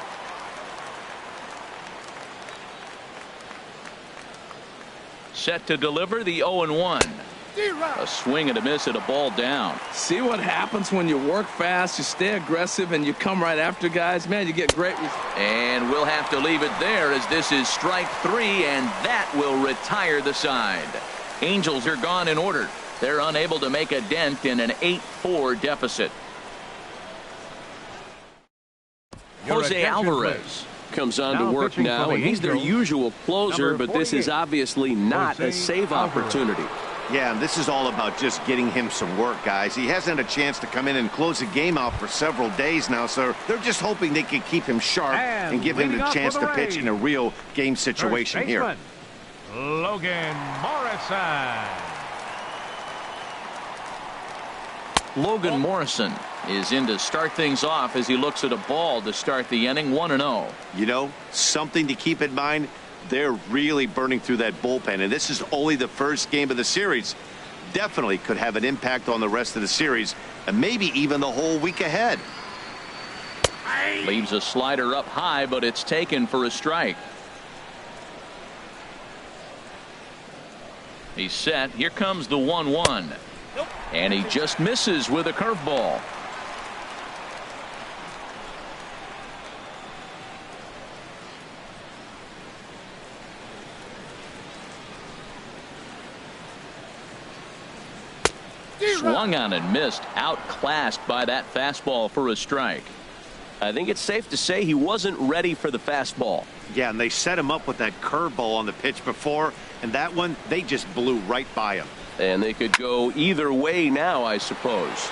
Set to deliver the 0-1. A swing and a miss at a ball down. See what happens when you work fast, you stay aggressive, and you come right after guys. Man, you get great. And we'll have to leave it there as this is strike 3, and that will retire the side. Angels are gone in order. They're unable to make a dent in an 8-4 deficit. Jose Alvarez comes on to work now, and he's their usual closer, but this is obviously not a save opportunity. Yeah, and this is all about just getting him some work, guys. He hasn't had a chance to come in and close the game out for several days now, so they're just hoping they can keep him sharp and give him the chance to pitch in a real game situation here. Logan Morrison. Logan Morrison is in to start things off as he looks at a ball to start the inning. 1-0. You know, something to keep in mind. They're really burning through that bullpen, and this is only the first game of the series. Definitely could have an impact on the rest of the series, and maybe even the whole week ahead. Leaves a slider up high, but it's taken for a strike. He's set. Here comes the 1-1. And he just misses with a curveball. Swung on and missed, outclassed by that fastball for a strike. I think it's safe to say he wasn't ready for the fastball. Yeah, and they set him up with that curveball on the pitch before, and that one, they just blew right by him. And they could go either way now, I suppose.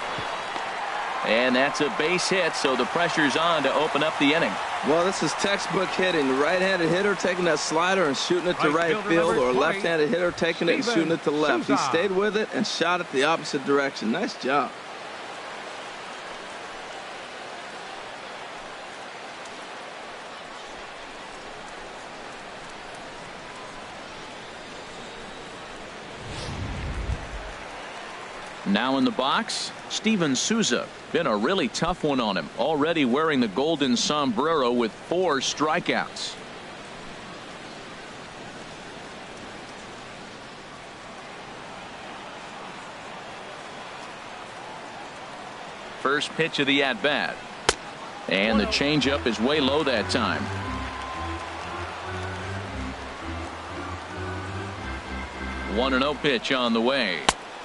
And that's a base hit, so the pressure's on to open up the inning. Well, this is textbook hitting. The right-handed hitter taking that slider and shooting it to right field, or a left-handed hitter taking it and shooting it to left. He stayed with it and shot it the opposite direction. Nice job. Now in the box, Steven Souza. Been a really tough one on him. Already wearing the golden sombrero with 4 strikeouts. First pitch of the at-bat. And the changeup is way low that time. One and 0 pitch on the way.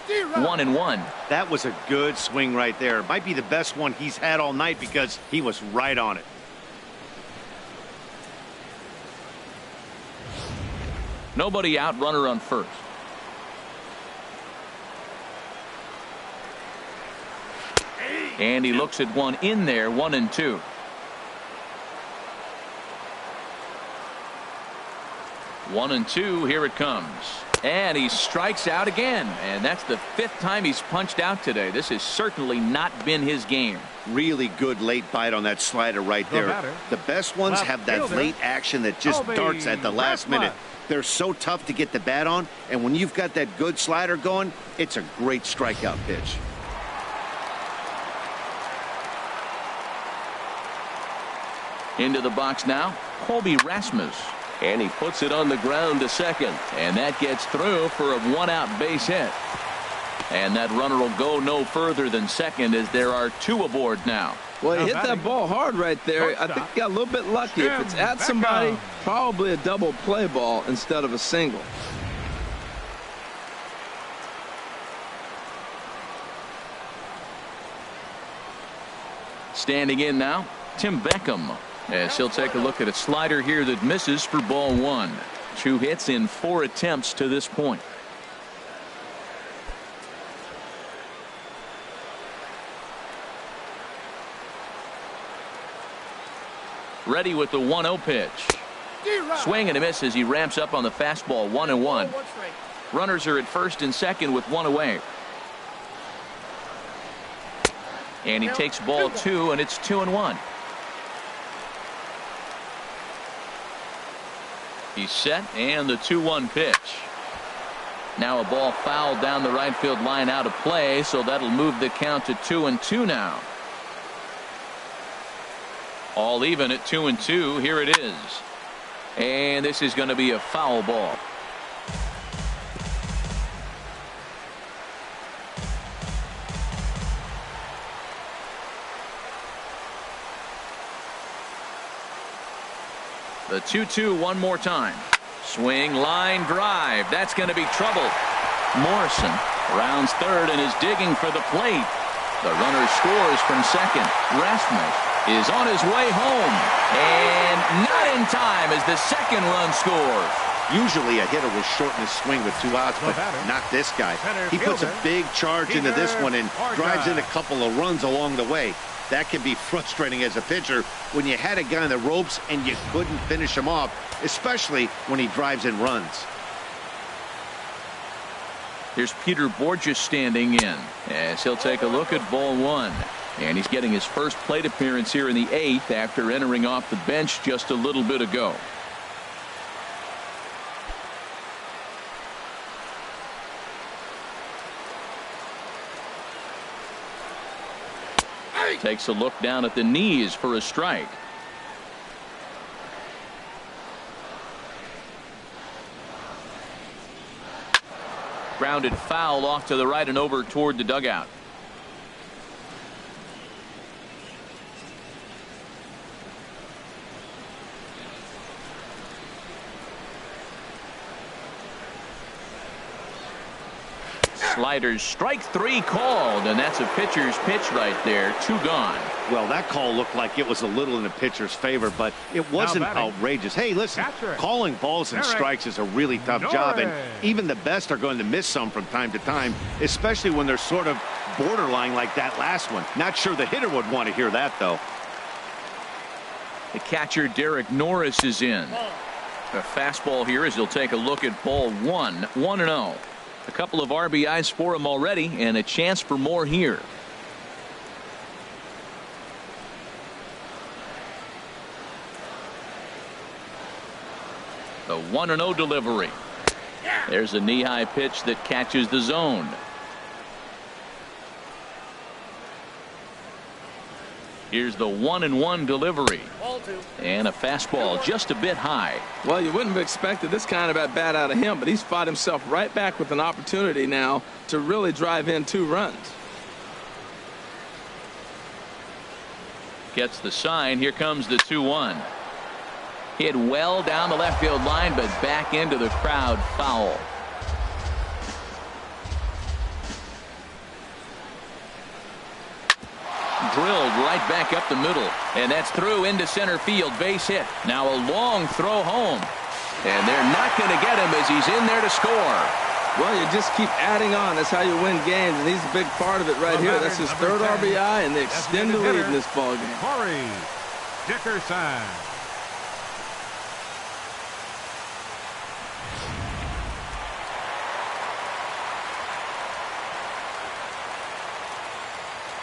1-1. That was a good swing right there. Might be the best one he's had all night because he was right on it. Nobody out, runner on first. And he looks at one in there, 1-2. One and two, here it comes. And he strikes out again. And that's the 5th time he's punched out today. This has certainly not been his game. Really good late bite on that slider right there. The best ones have that late action that just darts at the last minute. They're so tough to get the bat on. And when you've got that good slider going, it's a great strikeout pitch. Into the box now, Colby Rasmus. And he puts it on the ground to second. And that gets through for a 1-out base hit. And that runner will go no further than second as there are 2 aboard now. Well, he hit that ball hard right there. I think he got a little bit lucky. If it's at somebody, probably a double play ball instead of a single. Standing in now, Tim Beckham. As he'll take a look at a slider here that misses for ball 1. 2 hits in 4 attempts to this point. Ready with the 1-0 pitch. Swing and a miss as he ramps up on the fastball. 1-1. Runners are at first and second with 1 away. And he takes ball 2, and it's 2-1. He's set, and the 2-1 pitch. Now a ball fouled down the right field line out of play, so that'll move the count to 2-2 now. All even at 2-2. Here it is. And this is going to be a foul ball. The 2-2 one more time. Swing, line drive. That's going to be trouble. Morrison rounds third and is digging for the plate. The runner scores from second. Rasmus is on his way home. And not in time as the second run scores. Usually a hitter will shorten his swing with 2 outs, but not this guy. He puts a big charge into this one and drives in a couple of runs along the way. That can be frustrating as a pitcher when you had a guy on the ropes and you couldn't finish him off, especially when he drives in runs. Here's Peter Borges standing in as he'll take a look at ball 1. And he's getting his first plate appearance here in the 8th after entering off the bench just a little bit ago. Takes a look down at the knees for a strike. Grounded foul off to the right and over toward the dugout. Sliders strike 3 called, and that's a pitcher's pitch right there. 2 gone. Well, that call looked like it was a little in the pitcher's favor, but it wasn't outrageous. Hey, listen, calling balls and strikes is a really tough job, and even the best are going to miss some from time to time, especially when they're sort of borderline like that last one. Not sure the hitter would want to hear that, though. The catcher, Derek Norris, is in. A fastball here as he'll take a look at ball 1. 1-0. A couple of RBIs for him already, and a chance for more here. The 1-0 delivery. There's a knee-high pitch that catches the zone. Here's the 1-1 delivery. And a fastball just a bit high. Well, you wouldn't have expected this kind of at bat out of him, but he's fought himself right back with an opportunity now to really drive in 2 runs. Gets the sign. Here comes the 2-1. Hit well down the left field line, but back into the crowd. Foul. Drilled right back up the middle, and that's through into center field. Base hit. Now a long throw home, and they're not going to get him as he's in there to score. Well, you just keep adding on. That's how you win games, and he's a big part of it right here. That's his 3rd RBI, and they extend the lead in this ball game. Corey Dickerson.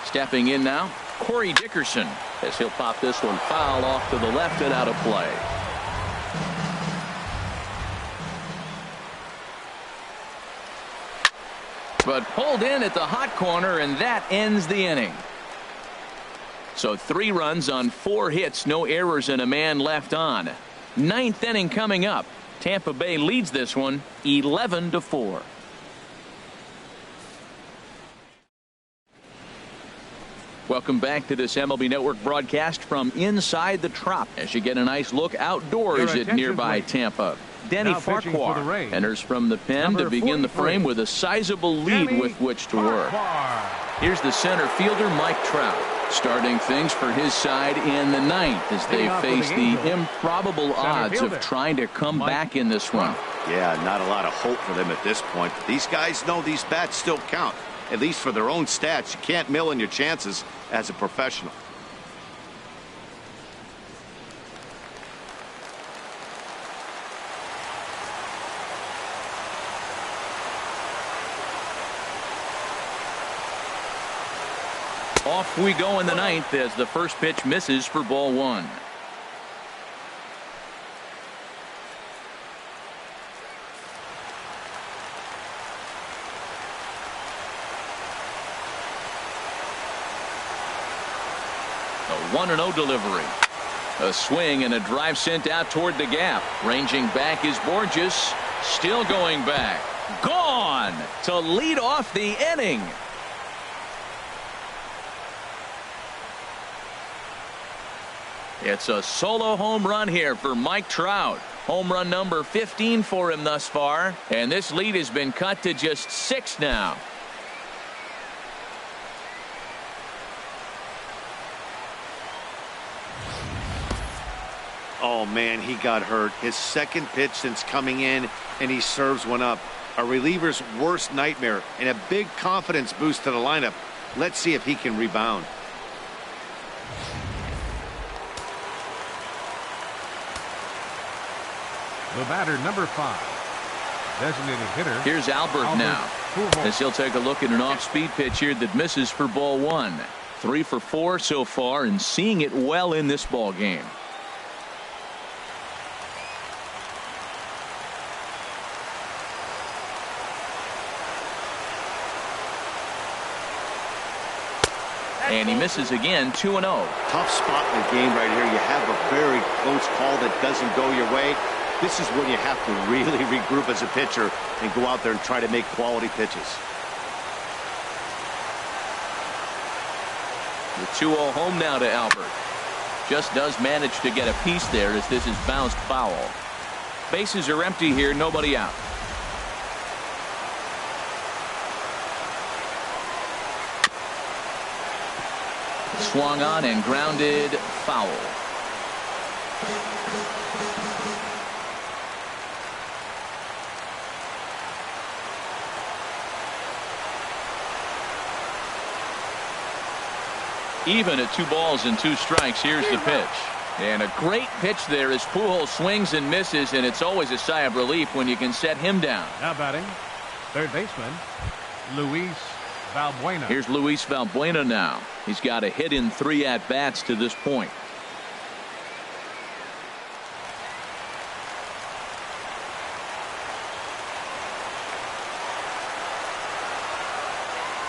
Stepping in now, Corey Dickerson, as he'll pop this one foul off to the left and out of play. But pulled in at the hot corner, and that ends the inning. So 3 runs on 4 hits, no errors, and a man left on. 9th inning coming up. Tampa Bay leads this one 11-4. Welcome back to this MLB Network broadcast from inside the Trop as you get a nice look outdoors at nearby Tampa. Denny Farquhar enters from the pen to begin the frame with a sizable lead with which to work. Here's the center fielder, Mike Trout, starting things for his side in the 9th as they face the improbable odds of trying to come back in this one. Yeah, not a lot of hope for them at this point. These guys know these bats still count. At least for their own stats. You can't mill in your chances as a professional. Off we go in the 9th as the first pitch misses for ball 1. A 1-0 delivery. A swing and a drive sent out toward the gap. Ranging back is Borges. Still going back. Gone to lead off the inning. It's a solo home run here for Mike Trout. Home run number 15 for him thus far. And this lead has been cut to just 6 now. Oh, man, he got hurt. His 2nd pitch since coming in, and he serves one up. A reliever's worst nightmare and a big confidence boost to the lineup. Let's see if he can rebound. The batter, number 5. Designated hitter. Here's Albert now, as he'll take a look at an off-speed pitch here that misses for ball 1. 3 for 4 so far, and seeing it well in this ball game. And he misses again. 2-0. Tough spot in the game right here. You have a very close call that doesn't go your way. This is when you have to really regroup as a pitcher and go out there and try to make quality pitches. The 2-0 home now to Albert. Just does manage to get a piece there as this is bounced foul. Bases are empty here. Nobody out. Swung on and grounded foul. Even at 2 balls and 2 strikes. Here's the pitch. And a great pitch there as Pujols swings and misses, and it's always a sigh of relief when you can set him down. Now batting, third baseman, Luis Valbuena. Here's Luis Valbuena now. He's got a hit in 3 at-bats to this point.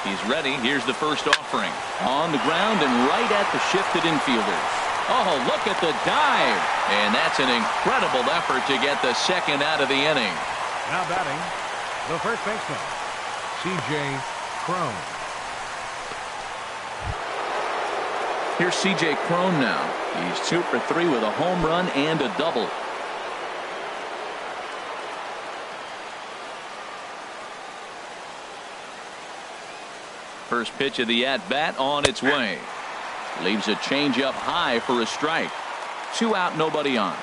He's ready. Here's the first offering. On the ground and right at the shifted infielders. Oh, look at the dive. And that's an incredible effort to get the second out of the inning. Now batting, the first baseman, C.J. Cron. Here's C.J. Cron now. He's 2 for 3 with a home run and a double. First pitch of the at-bat on its way. Leaves a changeup high for a strike. 2 out, nobody on.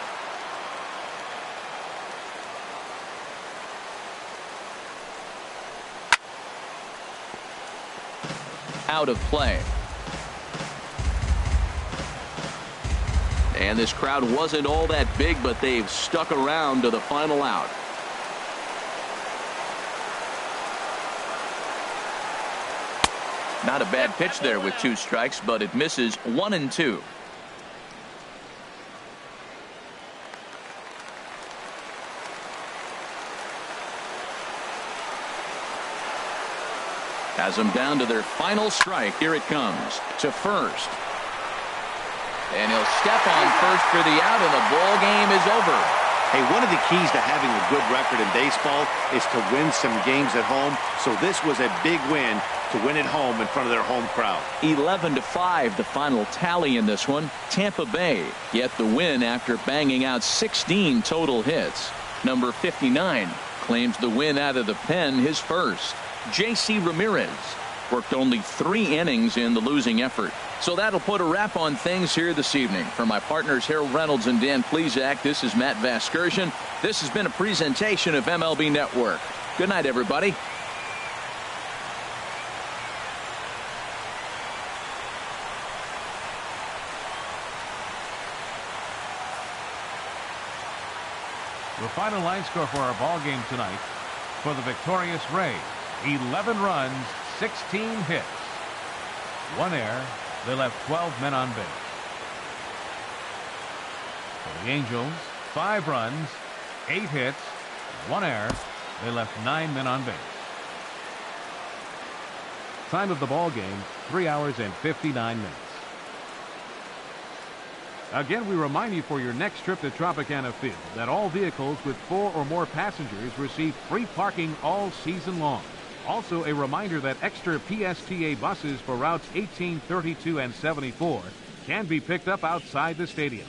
Out of play. And this crowd wasn't all that big, but they've stuck around to the final out. Not a bad pitch there with 2 strikes, but it misses 1 and 2. Has them down to their final strike. Here it comes to first. And he'll step on first for the out, and the ball game is over. Hey, one of the keys to having a good record in baseball is to win some games at home. So this was a big win to win at home in front of their home crowd. 11-5 the final tally in this one. Tampa Bay get the win after banging out 16 total hits. Number 59 claims the win out of the pen, his first. J.C. Ramirez worked only 3 innings in the losing effort. So that'll put a wrap on things here this evening. For my partners Harold Reynolds and Dan Plesac, this is Matt Vasgersian. This has been a presentation of MLB Network. Good night, everybody. The final line score for our ball game tonight: for the victorious Rays, 11 runs, 16 hits, 1 error. They left 12 men on base. For the Angels, 5 runs, 8 hits, 1 error. They left 9 men on base. Time of the ball game, 3 hours and 59 minutes. Again, we remind you for your next trip to Tropicana Field that all vehicles with 4 or more passengers receive free parking all season long. Also, a reminder that extra PSTA buses for routes 18, 32, and 74 can be picked up outside the stadium.